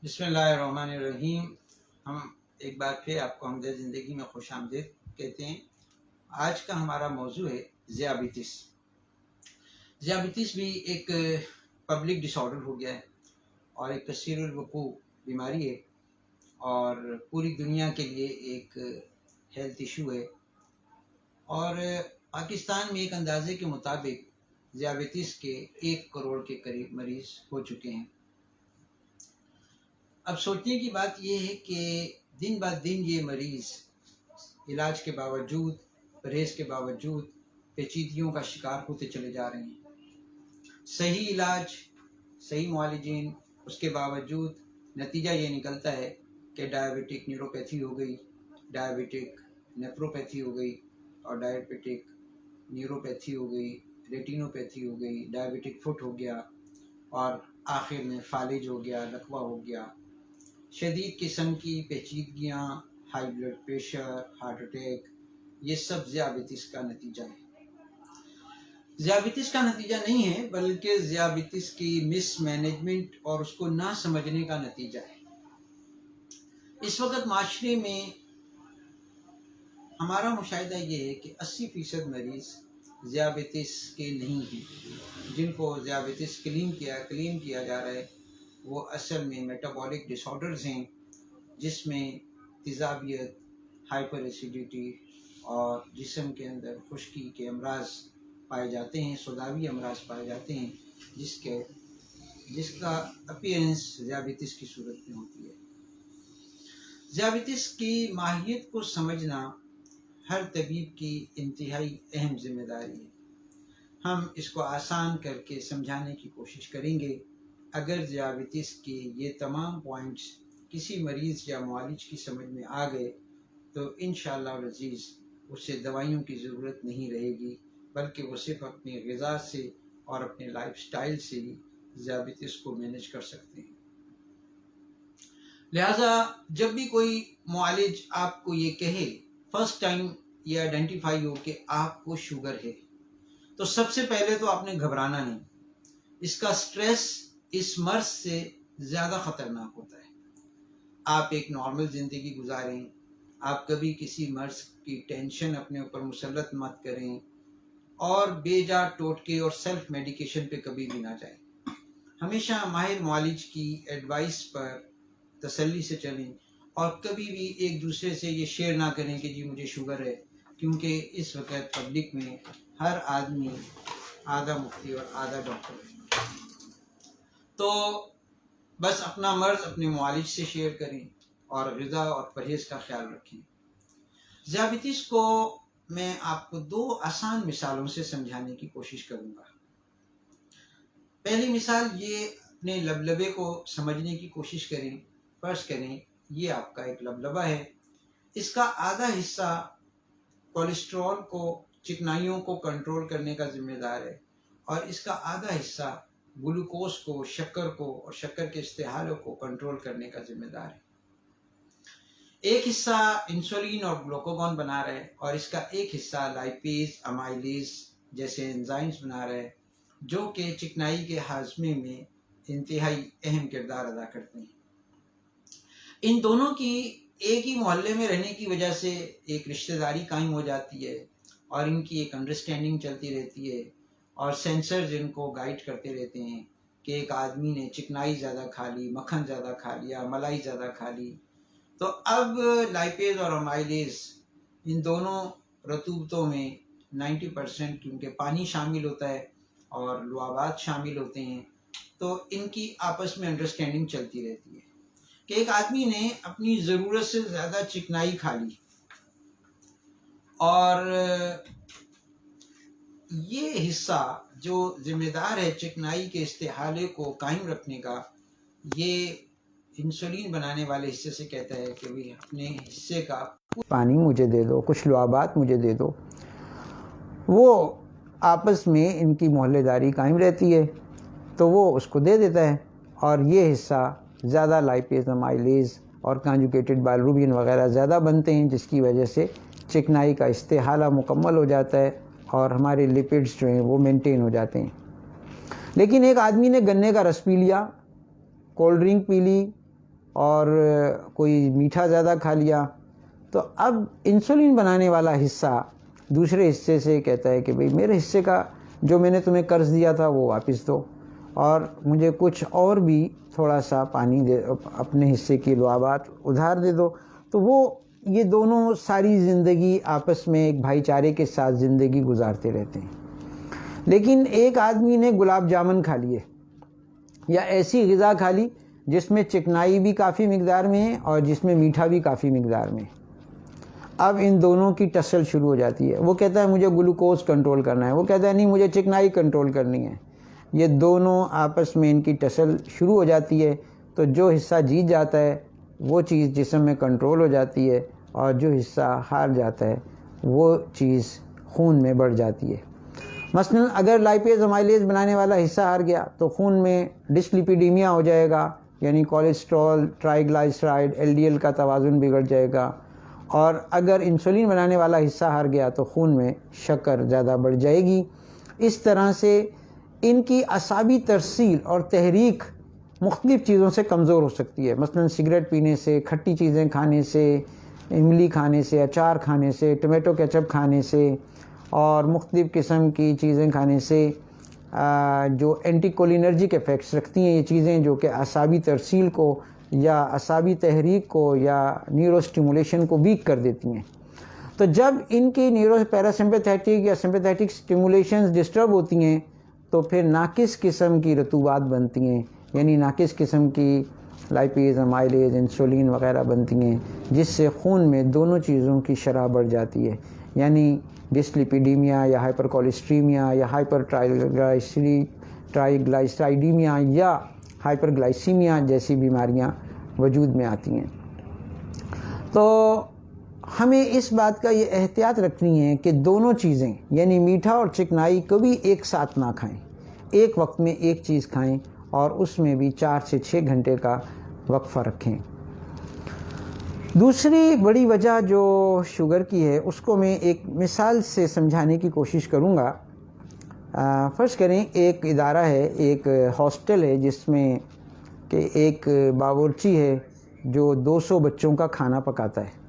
بسم اللہ الرحمن الرحیم۔ ہم ایک بار پھر آپ کو ہمدرد زندگی میں خوش آمدید کہتے ہیں۔ آج کا ہمارا موضوع ہے ذیابیطس۔ ذیابیطس بھی ایک پبلک ڈس آرڈر ہو گیا ہے اور ایک کثیر الوقوع بیماری ہے اور پوری دنیا کے لیے ایک ہیلتھ ایشو ہے، اور پاکستان میں ایک اندازے کے مطابق ذیابیطس کے 1 کروڑ کے قریب مریض ہو چکے ہیں۔ اب سوچنے کی بات یہ ہے کہ دن بعد دن یہ مریض علاج کے باوجود، پرہیز کے باوجود پیچیدگیوں کا شکار ہوتے چلے جا رہے ہیں۔ صحیح علاج، صحیح معالجین، اس کے باوجود نتیجہ یہ نکلتا ہے کہ ڈائبٹک نیوروپیتھی ہو گئی، ڈائبٹک نیفروپیتھی ہو گئی، اور ڈائبٹک نیوروپیتھی ہو گئی، ریٹینوپیتھی ہو گئی، ڈائبٹک فٹ ہو گیا، اور آخر میں فالج ہو گیا، لکوہ ہو گیا۔ شدید قسم کی پیچیدگیاں، high blood pressure, heart attack, یہ سب ذیابیطس کا نتیجہ ہے۔ ذیابیطس کا نتیجہ نہیں ہے بلکہ ذیابیطس کی مس مینجمنٹ اور اس کو نہ سمجھنے کا نتیجہ ہے۔ اس وقت معاشرے میں ہمارا مشاہدہ یہ ہے کہ 80% مریض ذیابیطس کے نہیں ہیں۔ جن کو ذیابیطس کلیم کیا جا رہا ہے وہ اصل میں میٹابولک ڈس آرڈرز ہیں، جس میں تیزابیت، ہائپر ایسیڈیٹی اور جسم کے اندر خشکی کے امراض پائے جاتے ہیں، سوداوی امراض پائے جاتے ہیں، جس کا اپیرنس ذیابیطس کی صورت میں ہوتی ہے۔ ذیابیطس کی ماہیت کو سمجھنا ہر طبیب کی انتہائی اہم ذمہ داری ہے۔ ہم اس کو آسان کر کے سمجھانے کی کوشش کریں گے۔ اگر ذیابیطس کے یہ تمام پوائنٹس کسی مریض یا معالج کی سمجھ میں آ گئے تو انشاءاللہ العزیز اسے دوائیوں کی ضرورت نہیں رہے گی، بلکہ وہ صرف اپنی غذا سے اور اپنے لائف سٹائل سے ہی ذیابیطس کو مینج کر سکتے ہیں۔ لہٰذا جب بھی کوئی معالج آپ کو یہ کہے، فرسٹ ٹائم یہ آئیڈینٹیفائی ہو کہ آپ کو شوگر ہے، تو سب سے پہلے تو آپ نے گھبرانا نہیں۔ اس کا سٹریس اس مرض سے زیادہ خطرناک ہوتا ہے۔ آپ ایک نارمل زندگی گزاریں، آپ کبھی کسی مرض کی ٹینشن اپنے اوپر مسلط مت کریں، اور بے جا ٹوٹکے اور سیلف میڈیکیشن پہ کبھی بھی نہ جائیں۔ ہمیشہ ماہر معالج کی ایڈوائس پر تسلی سے چلیں، اور کبھی بھی ایک دوسرے سے یہ شیئر نہ کریں کہ جی مجھے شوگر ہے، کیونکہ اس وقت پبلک میں ہر آدمی آدھا مفتی اور آدھا ڈاکٹر ہے۔ تو بس اپنا مرض اپنے معالج سے شیئر کریں اور غذا اور پرہیز کا خیال رکھیں۔ ذیابیطس کو میں آپ کو 2 آسان مثالوں سے سمجھانے کی کوشش کروں گا۔ پہلی مثال، یہ اپنے لبلبے کو سمجھنے کی کوشش کریں۔ فرض کریں یہ آپ کا ایک لبلبہ ہے، اس کا آدھا حصہ کولیسٹرول کو، چکنائیوں کو کنٹرول کرنے کا ذمہ دار ہے، اور اس کا آدھا حصہ گلوکوز کو، شکر کو اور شکر کے استحالوں کو کنٹرول کرنے کا ذمہ دار ہے۔ ایک حصہ انسولین اور گلوکاگون بنا رہا ہے، اور اس کا ایک حصہ لائپیز، امائلیز جیسے انزائمز بنا رہا ہے، جو کہ چکنائی کے ہاضمے میں انتہائی اہم کردار ادا کرتے ہیں۔ ان دونوں کی ایک ہی محلے میں رہنے کی وجہ سے ایک رشتہ داری قائم ہو جاتی ہے، اور ان کی ایک انڈرسٹینڈنگ چلتی رہتی ہے، اور سینسرز ان کو گائیڈ کرتے رہتے ہیں کہ ایک آدمی نے چکنائی زیادہ کھا لی، مکھن زیادہ کھا لیا، ملائی زیادہ کھا لی، تو اب لائپیز اور امائلیز ان دونوں رطوبتوں میں 90% کیونکہ پانی شامل ہوتا ہے اور لعابات شامل ہوتے ہیں، تو ان کی آپس میں انڈرسٹینڈنگ چلتی رہتی ہے کہ ایک آدمی نے اپنی ضرورت سے زیادہ چکنائی کھا لی، اور یہ حصہ جو ذمہ دار ہے چکنائی کے استحالے کو قائم رکھنے کا، یہ انسولین بنانے والے حصے سے کہتا ہے کہ بھی اپنے حصے کا پانی مجھے دے دو، کچھ لعابات مجھے دے دو۔ وہ آپس میں ان کی محلے داری قائم رہتی ہے، تو وہ اس کو دے دیتا ہے، اور یہ حصہ زیادہ لائپیز، امائلیز اور کانجوگیٹڈ بائلروبین وغیرہ زیادہ بنتے ہیں، جس کی وجہ سے چکنائی کا استحالہ مکمل ہو جاتا ہے، اور ہمارے لپڈز جو ہیں وہ مینٹین ہو جاتے ہیں۔ لیکن ایک آدمی نے گنے کا رس پی لیا، کولڈ ڈرنک پی لی، اور کوئی میٹھا زیادہ کھا لیا، تو اب انسولین بنانے والا حصہ دوسرے حصے سے کہتا ہے کہ بھئی میرے حصے کا جو میں نے تمہیں قرض دیا تھا وہ واپس دو، اور مجھے کچھ اور بھی تھوڑا سا پانی دے، اپنے حصے کی لعابات ادھار دے دو۔ تو وہ یہ دونوں ساری زندگی آپس میں ایک بھائی چارے کے ساتھ زندگی گزارتے رہتے ہیں۔ لیکن ایک آدمی نے گلاب جامن کھا لیے یا ایسی غذا کھا لی جس میں چکنائی بھی کافی مقدار میں ہے اور جس میں میٹھا بھی کافی مقدار میں ہے، اب ان دونوں کی ٹسل شروع ہو جاتی ہے۔ وہ کہتا ہے مجھے گلوکوز کنٹرول کرنا ہے، وہ کہتا ہے نہیں مجھے چکنائی کنٹرول کرنی ہے۔ یہ دونوں آپس میں ان کی ٹسل شروع ہو جاتی ہے، تو جو حصہ جیت جاتا ہے وہ چیز جسم میں کنٹرول ہو جاتی ہے، اور جو حصہ ہار جاتا ہے وہ چیز خون میں بڑھ جاتی ہے۔ مثلا اگر لائپیز امائلیز بنانے والا حصہ ہار گیا تو خون میں ڈسلیپیڈیمیا ہو جائے گا، یعنی cholesterol, triglyceride, L D L کا توازن بگڑ جائے گا، اور اگر انسولین بنانے والا حصہ ہار گیا تو خون میں شکر زیادہ بڑھ جائے گی۔ اس طرح سے ان کی اعصابی ترسیل اور تحریک مختلف چیزوں سے کمزور ہو سکتی ہے، مثلا سگریٹ پینے سے، کھٹی چیزیں کھانے سے، املی کھانے سے، اچار کھانے سے، ٹمیٹو کیچپ کھانے سے، اور مختلف قسم کی چیزیں کھانے سے جو اینٹی کولینرجک ایفیکٹس رکھتی ہیں، یہ چیزیں جو کہ اعصابی ترسیل کو یا اعصابی تحریک کو یا نیورو اسٹیمولیشن کو ویک کر دیتی ہیں۔ تو جب ان کی نیورو پیراسمپیتھیٹک یا سمپیتھیٹک اسٹیمولیشنز ڈسٹرب ہوتی ہیں تو پھر ناقص قسم کی رطوبات بنتی ہیں، یعنی ناقص قسم کی لائپیز، امائلیز، انسولین وغیرہ بنتی ہیں، جس سے خون میں دونوں چیزوں کی شرح بڑھ جاتی ہے، یعنی ڈسلیپیڈیمیا یا ہائپر کولیسٹریمیا یا ہائپر ٹرائیگلائسرائیڈیمیا یا ہائپر گلائسیمیا جیسی بیماریاں وجود میں آتی ہیں۔ تو ہمیں اس بات کا یہ احتیاط رکھنی ہے کہ دونوں چیزیں یعنی میٹھا اور چکنائی کبھی ایک ساتھ نہ کھائیں، ایک وقت میں ایک چیز کھائیں، اور اس میں بھی 4 سے 6 گھنٹے کا وقفہ رکھیں۔ دوسری بڑی وجہ جو شوگر کی ہے اس کو میں ایک مثال سے سمجھانے کی کوشش کروں گا۔ فرض کریں ایک ادارہ ہے، ایک ہاسٹل ہے جس میں کہ ایک باورچی ہے جو 200 بچوں کا کھانا پکاتا ہے۔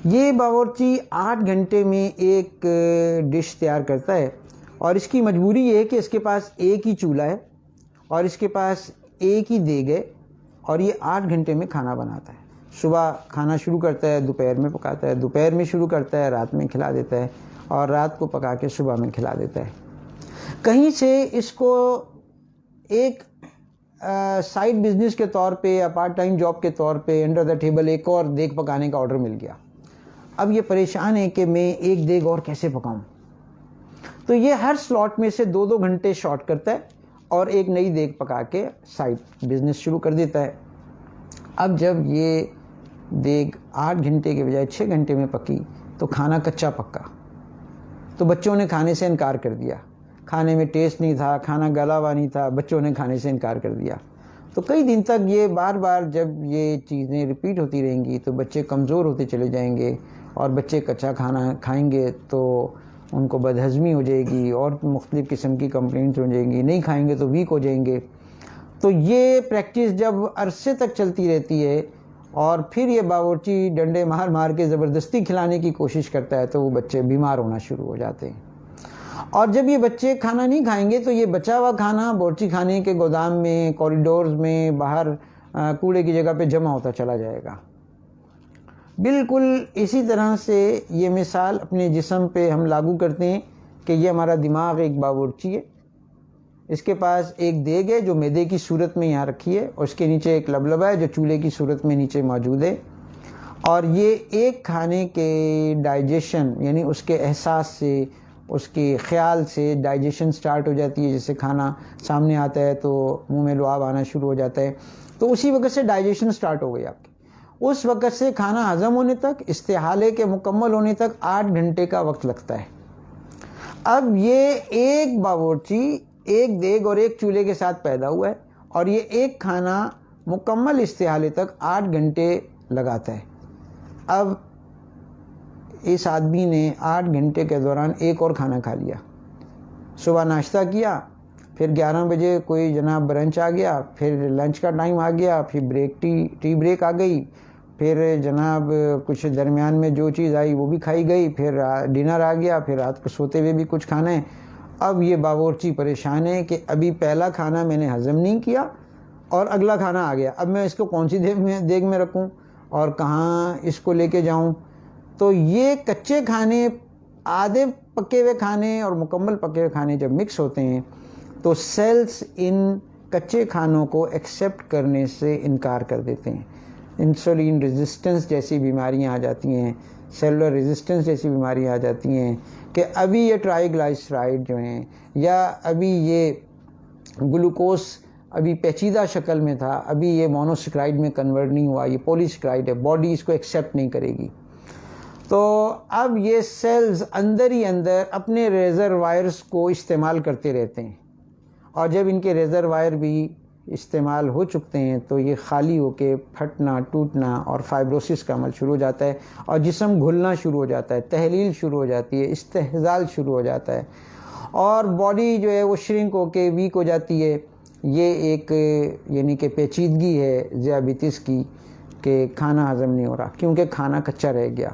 یہ باورچی 8 گھنٹے میں ایک ڈش تیار کرتا ہے، اور اس کی مجبوری یہ ہے کہ اس کے پاس ایک ہی چولہا ہے اور اس کے پاس ایک ہی دیگ ہے، اور یہ 8 گھنٹے میں کھانا بناتا ہے۔ صبح کھانا شروع کرتا ہے، دوپہر میں پکاتا ہے، دوپہر میں شروع کرتا ہے، رات میں کھلا دیتا ہے، اور رات کو پکا کے صبح میں کھلا دیتا ہے۔ کہیں سے اس کو ایک سائیڈ بزنس کے طور پہ یا پارٹ ٹائم جاب کے طور پہ انڈر دا ٹیبل ایک اور دیگ پکانے کا آرڈر مل گیا۔ اب یہ پریشان ہے کہ میں ایک دیگ اور کیسے پکاؤں، تو یہ ہر سلاٹ میں سے 2 گھنٹے شارٹ کرتا ہے اور ایک نئی دیگ پکا کے سائیڈ بزنس شروع کر دیتا ہے۔ اب جب یہ دیگ 8 گھنٹے کے بجائے 6 گھنٹے میں پکی تو کھانا کچا پکا، تو بچوں نے کھانے سے انکار کر دیا، کھانے میں ٹیسٹ نہیں تھا، کھانا گلا ہوا نہیں تھا، بچوں نے کھانے سے انکار کر دیا۔ تو کئی دن تک یہ بار بار جب یہ چیزیں ریپیٹ ہوتی رہیں گی تو بچے کمزور ہوتے چلے جائیں گے، اور بچے کچا کھانا کھائیں گے تو ان کو بدہضمی ہو جائے گی اور مختلف قسم کی کمپلینٹس ہو جائیں گی، نہیں کھائیں گے تو ویک ہو جائیں گے۔ تو یہ پریکٹس جب عرصے تک چلتی رہتی ہے اور پھر یہ باورچی ڈنڈے مار مار کے زبردستی کھلانے کی کوشش کرتا ہے تو وہ بچے بیمار ہونا شروع ہو جاتے ہیں، اور جب یہ بچے کھانا نہیں کھائیں گے تو یہ بچا ہوا کھانا باورچی خانے کے گودام میں، کوریڈورز میں، باہر کوڑے کی جگہ پہ جمع ہوتا چلا جائے گا۔ بالکل اسی طرح سے یہ مثال اپنے جسم پہ ہم لاگو کرتے ہیں کہ یہ ہمارا دماغ ایک باورچی ہے، اس کے پاس ایک دیگ ہے جو میدے کی صورت میں یہاں رکھی ہے، اور اس کے نیچے ایک لبلبا ہے جو چولہے کی صورت میں نیچے موجود ہے، اور یہ ایک کھانے کے ڈائجیشن یعنی اس کے احساس سے، اس کے خیال سے ڈائجیشن سٹارٹ ہو جاتی ہے۔ جیسے کھانا سامنے آتا ہے تو منہ میں لعاب آنا شروع ہو جاتا ہے، تو اسی وقت سے ڈائجیشن سٹارٹ ہو گئی آپ کی۔ اس وقت سے کھانا ہضم ہونے تک، استحالے کے مکمل ہونے تک 8 گھنٹے کا وقت لگتا ہے۔ اب یہ ایک باورچی ایک دیگ اور ایک چولہے کے ساتھ پیدا ہوا ہے، اور یہ ایک کھانا مکمل استحالے تک 8 گھنٹے لگاتا ہے۔ اب اس آدمی نے 8 گھنٹے کے دوران ایک اور کھانا کھا لیا، صبح ناشتہ کیا، پھر 11 بجے کوئی جناب برنچ آ گیا، پھر لنچ کا ٹائم آ گیا، پھر ٹی بریک آ گئی، پھر جناب کچھ درمیان میں جو چیز آئی وہ بھی کھائی گئی، پھر ڈنر آ گیا، پھر رات کو سوتے ہوئے بھی کچھ کھانا ہے۔ اب یہ باورچی پریشان ہے کہ ابھی پہلا کھانا میں نے ہضم نہیں کیا اور اگلا کھانا آ گیا، اب میں اس کو کون سی دیگ میں رکھوں اور کہاں اس کو لے کے جاؤں۔ تو یہ کچے کھانے، آدھے پکے ہوئے کھانے اور مکمل پکے ہوئے کھانے جب مکس ہوتے ہیں تو سیلز ان کچے کھانوں کو ایکسیپٹ کرنے سے انکار کر دیتے ہیں۔ انسولین ریزسٹنس جیسی بیماریاں آ جاتی ہیں، سیلولر ریزسٹنس جیسی بیماریاں آ جاتی ہیں کہ ابھی یہ ٹرائیگلائسرائڈ جو ہیں یا ابھی یہ گلوکوز ابھی پیچیدہ شکل میں تھا، ابھی یہ مونوسیکرائڈ میں کنورٹ نہیں ہوا، یہ پولیسیکرائڈ ہے، باڈی اس کو ایکسیپٹ نہیں کرے گی۔ تو اب یہ سیلز اندر ہی اندر اپنے ریزروائرز کو استعمال کرتے رہتے ہیں، اور جب ان کے ریزروائر بھی استعمال ہو چکتے ہیں تو یہ خالی ہو کے پھٹنا، ٹوٹنا اور فائبروسس کا عمل شروع ہو جاتا ہے، اور جسم گھلنا شروع ہو جاتا ہے، تحلیل شروع ہو جاتی ہے، استحصال شروع ہو جاتا ہے، اور باڈی جو ہے وہ شرنک ہو کے ویک ہو جاتی ہے۔ یہ ایک یعنی کہ پیچیدگی ہے ذیابیطس کی کہ کھانا ہضم نہیں ہو رہا کیونکہ کھانا کچا رہ گیا۔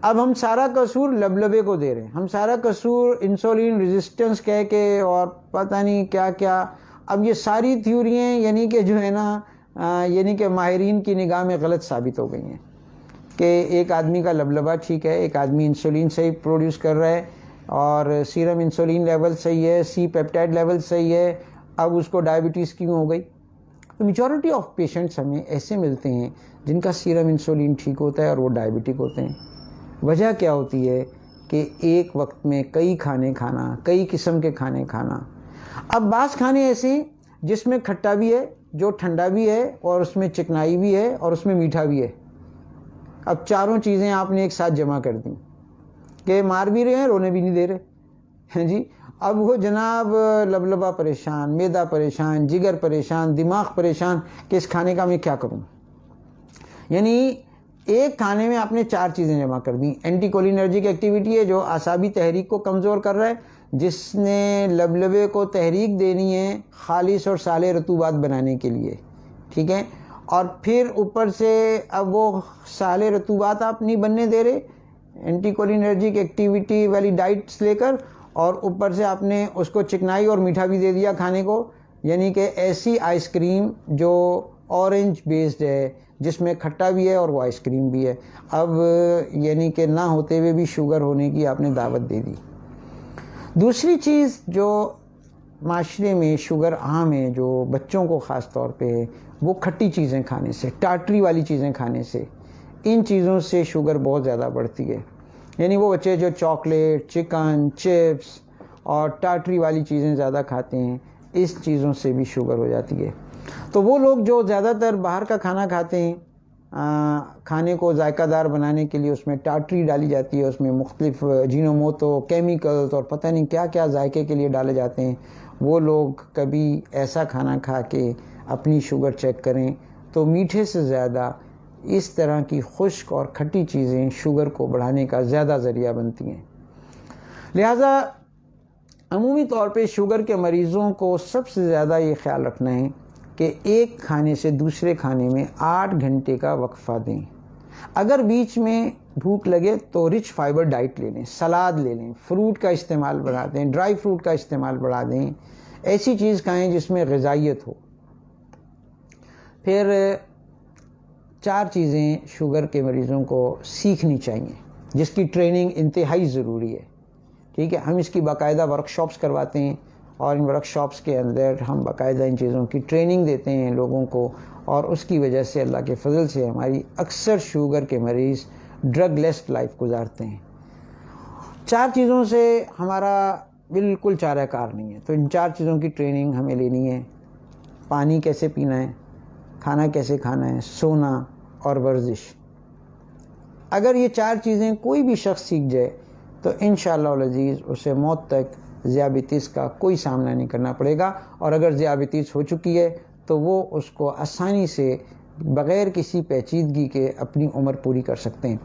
اب ہم سارا قصور لبلبے کو دے رہے ہیں، ہم سارا قصور انسولین ریزسٹنس کہہ کے اور پتہ نہیں کیا کیا۔ اب یہ ساری تھیوریاں یعنی کہ جو ہے نا یعنی کہ ماہرین کی نگاہ میں غلط ثابت ہو گئی ہیں کہ ایک آدمی کا لبلبہ ٹھیک ہے، ایک آدمی انسولین صحیح پروڈیوس کر رہا ہے اور سیرم انسولین لیول صحیح ہے، سی پیپٹائڈ لیول صحیح ہے، اب اس کو ڈائبٹیز کیوں ہو گئی؟ تو میجورٹی آف پیشنٹس ہمیں ایسے ملتے ہیں جن کا سیرم انسولین ٹھیک ہوتا ہے اور وہ ڈائبٹک ہوتے ہیں۔ وجہ کیا ہوتی ہے کہ ایک وقت میں کئی کھانے کھانا، کئی قسم کے کھانے کھانا۔ اب بعض کھانے ایسے ہیں جس میں کھٹا بھی ہے، جو ٹھنڈا بھی ہے، اور اس میں چکنائی بھی ہے، اور اس میں میٹھا بھی ہے۔ اب چاروں چیزیں آپ نے ایک ساتھ جمع کر دیں کہ مار بھی رہے ہیں، رونے بھی نہیں دے رہے ہیں جی۔ اب وہ جناب لبلبہ پریشان، معدہ پریشان، جگر پریشان، دماغ پریشان کہ اس کھانے کا میں کیا کروں۔ یعنی ایک کھانے میں آپ نے چار چیزیں جمع کر دیں۔ اینٹی کولینرجک ایکٹیویٹی ہے جو اعصابی تحریک کو کمزور کر رہا ہے، جس نے لبلبے کو تحریک دینی ہے خالص اور صالح رطوبات بنانے کے لیے، ٹھیک ہے، اور پھر اوپر سے اب وہ صالح رطوبات آپ نہیں بننے دے رہے اینٹی کولینرجک ایکٹیویٹی والی ڈائٹس لے کر، اور اوپر سے آپ نے اس کو چکنائی اور میٹھا بھی دے دیا کھانے کو، یعنی کہ ایسی آئس کریم جو اورنج بیسڈ ہے، جس میں کھٹا بھی ہے اور وہ آئس کریم بھی ہے، اب یعنی کہ نہ ہوتے ہوئے بھی شوگر ہونے کی آپ نے دعوت دے دی۔ دوسری چیز جو معاشرے میں شوگر عام ہے، جو بچوں کو خاص طور پہ ہے، وہ کھٹی چیزیں کھانے سے، ٹاٹری والی چیزیں کھانے سے، ان چیزوں سے شوگر بہت زیادہ بڑھتی ہے۔ یعنی وہ بچے جو چاکلیٹ، چکن، چپس اور ٹاٹری والی چیزیں زیادہ کھاتے ہیں، اس چیزوں سے بھی شوگر ہو جاتی ہے۔ تو وہ لوگ جو زیادہ تر باہر کا کھانا کھاتے ہیں، کھانے کو ذائقہ دار بنانے کے لیے اس میں ٹاٹری ڈالی جاتی ہے، اس میں مختلف جینوموتو کیمیکلز اور پتہ نہیں کیا کیا ذائقے کے لیے ڈالے جاتے ہیں، وہ لوگ کبھی ایسا کھانا کھا کے اپنی شوگر چیک کریں تو میٹھے سے زیادہ اس طرح کی خشک اور کھٹی چیزیں شوگر کو بڑھانے کا زیادہ ذریعہ بنتی ہیں۔ لہٰذا عمومی طور پہ شوگر کے مریضوں کو سب سے زیادہ یہ خیال رکھنا ہے کہ ایک کھانے سے دوسرے کھانے میں 8 گھنٹے کا وقفہ دیں۔ اگر بیچ میں بھوک لگے تو رچ فائبر ڈائٹ لے لیں، سلاد لے لیں، فروٹ کا استعمال بڑھا دیں، ڈرائی فروٹ کا استعمال بڑھا دیں، ایسی چیز کھائیں جس میں غذائیت ہو۔ پھر 4 چیزیں شوگر کے مریضوں کو سیکھنی چاہیے، جس کی ٹریننگ انتہائی ضروری ہے، ٹھیک ہے۔ ہم اس کی باقاعدہ ورک شاپس کرواتے ہیں، اور ان ورک شاپس کے اندر ہم باقاعدہ ان چیزوں کی ٹریننگ دیتے ہیں لوگوں کو، اور اس کی وجہ سے اللہ کے فضل سے ہماری اکثر شوگر کے مریض ڈرگ لیس لائف گزارتے ہیں۔ 4 چیزوں سے ہمارا بالکل چارہ کار نہیں ہے، تو ان 4 چیزوں کی ٹریننگ ہمیں لینی ہے۔ پانی کیسے پینا ہے، کھانا کیسے کھانا ہے، سونا اور ورزش۔ اگر یہ 4 چیزیں کوئی بھی شخص سیکھ جائے تو انشاءاللہ العزیز اسے موت تک ذیابیطس کا کوئی سامنا نہیں کرنا پڑے گا، اور اگر ذیابیطس ہو چکی ہے تو وہ اس کو آسانی سے بغیر کسی پیچیدگی کے اپنی عمر پوری کر سکتے ہیں۔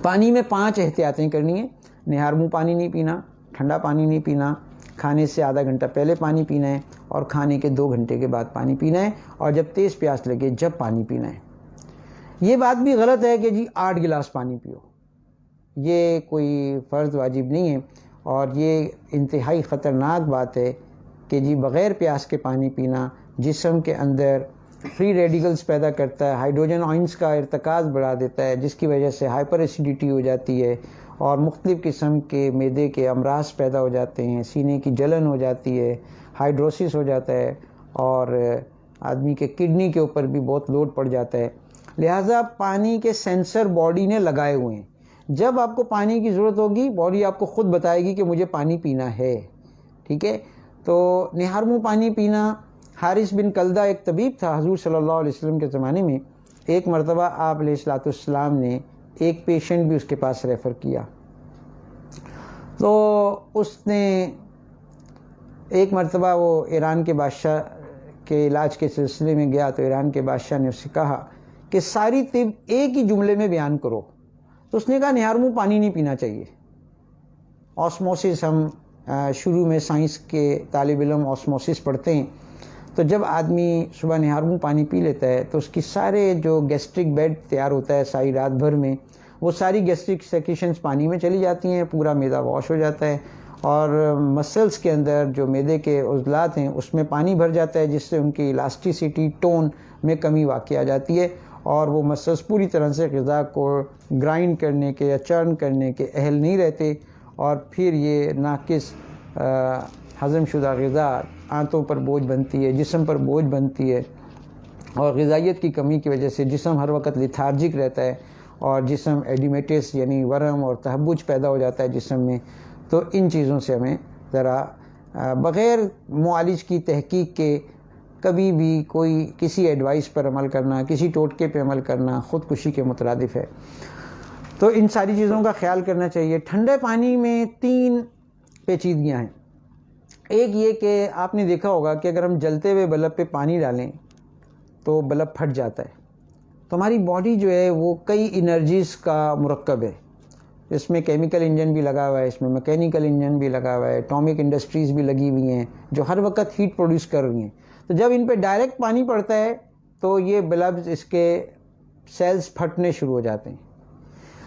پانی میں 5 احتیاطیں کرنی ہیں۔ نہار منہ پانی نہیں پینا، ٹھنڈا پانی نہیں پینا، کھانے سے آدھا گھنٹہ پہلے پانی پینا ہے اور کھانے کے 2 گھنٹے کے بعد پانی پینا ہے، اور جب تیز پیاس لگے جب پانی پینا ہے۔ یہ بات بھی غلط ہے کہ جی 8 گلاس پانی پیو، یہ کوئی فرض واجب نہیں ہے، اور یہ انتہائی خطرناک بات ہے کہ جی بغیر پیاس کے پانی پینا جسم کے اندر فری ریڈیکلز پیدا کرتا ہے، ہائیڈروجن آئنز کا ارتکاز بڑھا دیتا ہے، جس کی وجہ سے ہائپر ایسیڈیٹی ہو جاتی ہے اور مختلف قسم کے معدے کے امراض پیدا ہو جاتے ہیں، سینے کی جلن ہو جاتی ہے، ہائیڈروسس ہو جاتا ہے، اور آدمی کے کڈنی کے اوپر بھی بہت لوڈ پڑ جاتا ہے۔ لہٰذا پانی کے سینسر باڈی نے لگائے ہوئے ہیں، جب آپ کو پانی کی ضرورت ہوگی باڈی آپ کو خود بتائے گی کہ مجھے پانی پینا ہے، ٹھیک ہے؟ تو نہار منہ پانی پینا، حارث بن کلدہ ایک طبیب تھا حضور صلی اللہ علیہ وسلم کے زمانے میں، ایک مرتبہ آپ علیہ الصلوۃ والسلام نے ایک پیشنٹ بھی اس کے پاس ریفر کیا، تو اس نے ایک مرتبہ وہ ایران کے بادشاہ کے علاج کے سلسلے میں گیا، تو ایران کے بادشاہ نے اس سے کہا کہ ساری طب ایک ہی جملے میں بیان کرو، تو اس نے کہا نہار منہ پانی نہیں پینا چاہیے۔ آسموسس، ہم شروع میں سائنس کے طالب علم آسموسس پڑھتے ہیں، تو جب آدمی صبح نہار منہ پانی پی لیتا ہے تو اس کی سارے جو گیسٹرک بیڈ تیار ہوتا ہے ساری رات بھر میں، وہ ساری گیسٹرک سیکریشنز پانی میں چلی جاتی ہیں، پورا معدہ واش ہو جاتا ہے، اور مسلس کے اندر جو معدے کے عضلات ہیں اس میں پانی بھر جاتا ہے، جس سے ان کی الاسٹیسٹی ٹون میں کمی واقع آ جاتی ہے، اور وہ مسلس پوری طرح سے غذا کو گرائنڈ کرنے کے یا چرن کرنے کے اہل نہیں رہتے، اور پھر یہ ناقص ہضم شدہ غذا آنتوں پر بوجھ بنتی ہے، جسم پر بوجھ بنتی ہے، اور غذائیت کی کمی کی وجہ سے جسم ہر وقت لیتھارجک رہتا ہے، اور جسم ایڈیمیٹس یعنی ورم اور تہبج پیدا ہو جاتا ہے جسم میں۔ تو ان چیزوں سے ہمیں ذرا بغیر معالج کی تحقیق کے کبھی بھی کوئی کسی ایڈوائس پر عمل کرنا، کسی ٹوٹکے پہ عمل کرنا خودکشی کے مترادف ہے۔ تو ان ساری چیزوں کا خیال کرنا چاہیے۔ ٹھنڈے پانی میں 3 پیچیدگیاں ہیں۔ ایک یہ کہ آپ نے دیکھا ہوگا کہ اگر ہم جلتے ہوئے بلب پہ پانی ڈالیں تو بلب پھٹ جاتا ہے، تو ہماری باڈی جو ہے وہ کئی انرجیز کا مرکب ہے، اس میں کیمیکل انجن بھی لگا ہوا ہے، اس میں میکینیکل انجن بھی لگا ہوا ہے، ایٹامک انڈسٹریز بھی لگی ہوئی ہیں جو ہر وقت ہیٹ پروڈیوس کر رہی ہیں۔ تو جب ان پہ ڈائریکٹ پانی پڑتا ہے تو یہ بلبز، اس کے سیلز پھٹنے شروع ہو جاتے ہیں۔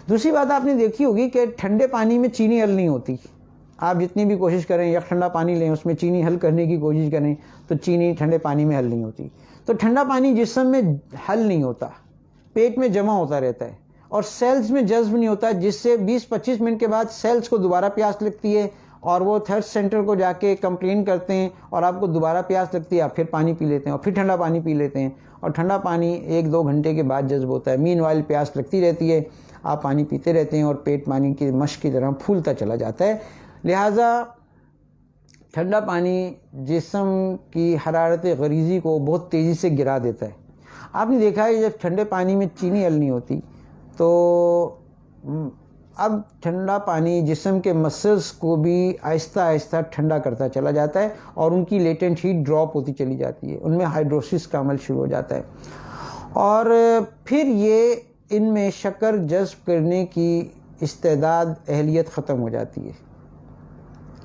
دوسری بات آپ نے دیکھی ہوگی کہ ٹھنڈے پانی میں چینی حل نہیں ہوتی، آپ جتنی بھی کوشش کریں یک ٹھنڈا پانی لیں اس میں چینی حل کرنے کی کوشش کریں تو چینی ٹھنڈے پانی میں حل نہیں ہوتی۔ تو ٹھنڈا پانی جسم میں حل نہیں ہوتا، پیٹ میں جمع ہوتا رہتا ہے اور سیلز میں جذب نہیں ہوتا، جس سے 20-25 منٹ کے بعد سیلز کو دوبارہ پیاس لگتی ہے اور وہ تھرسٹ سینٹر کو جا کے کمپلین کرتے ہیں اور آپ کو دوبارہ پیاس لگتی ہے، آپ پھر پانی پی لیتے ہیں اور پھر ٹھنڈا پانی پی لیتے ہیں، اور ٹھنڈا پانی 1-2 گھنٹے کے بعد جذب ہوتا ہے۔ مین وائل پیاس لگتی رہتی ہے، آپ پانی پیتے رہتے ہیں اور پیٹ پانی کی مشق کی طرح پھولتا چلا جاتا ہے۔ لہٰذا ٹھنڈا پانی جسم کی حرارت غریزی کو بہت تیزی سے گرا دیتا ہے۔ آپ نے دیکھا ہے جب ٹھنڈے پانی میں چینی حل نہیں ہوتی تو اب ٹھنڈا پانی جسم کے مسلز کو بھی آہستہ آہستہ ٹھنڈا کرتا چلا جاتا ہے اور ان کی لیٹنٹ ہیٹ ڈراپ ہوتی چلی جاتی ہے، ان میں ہائیڈروسس کا عمل شروع ہو جاتا ہے، اور پھر یہ ان میں شکر جذب کرنے کی استعداد، اہلیت ختم ہو جاتی ہے۔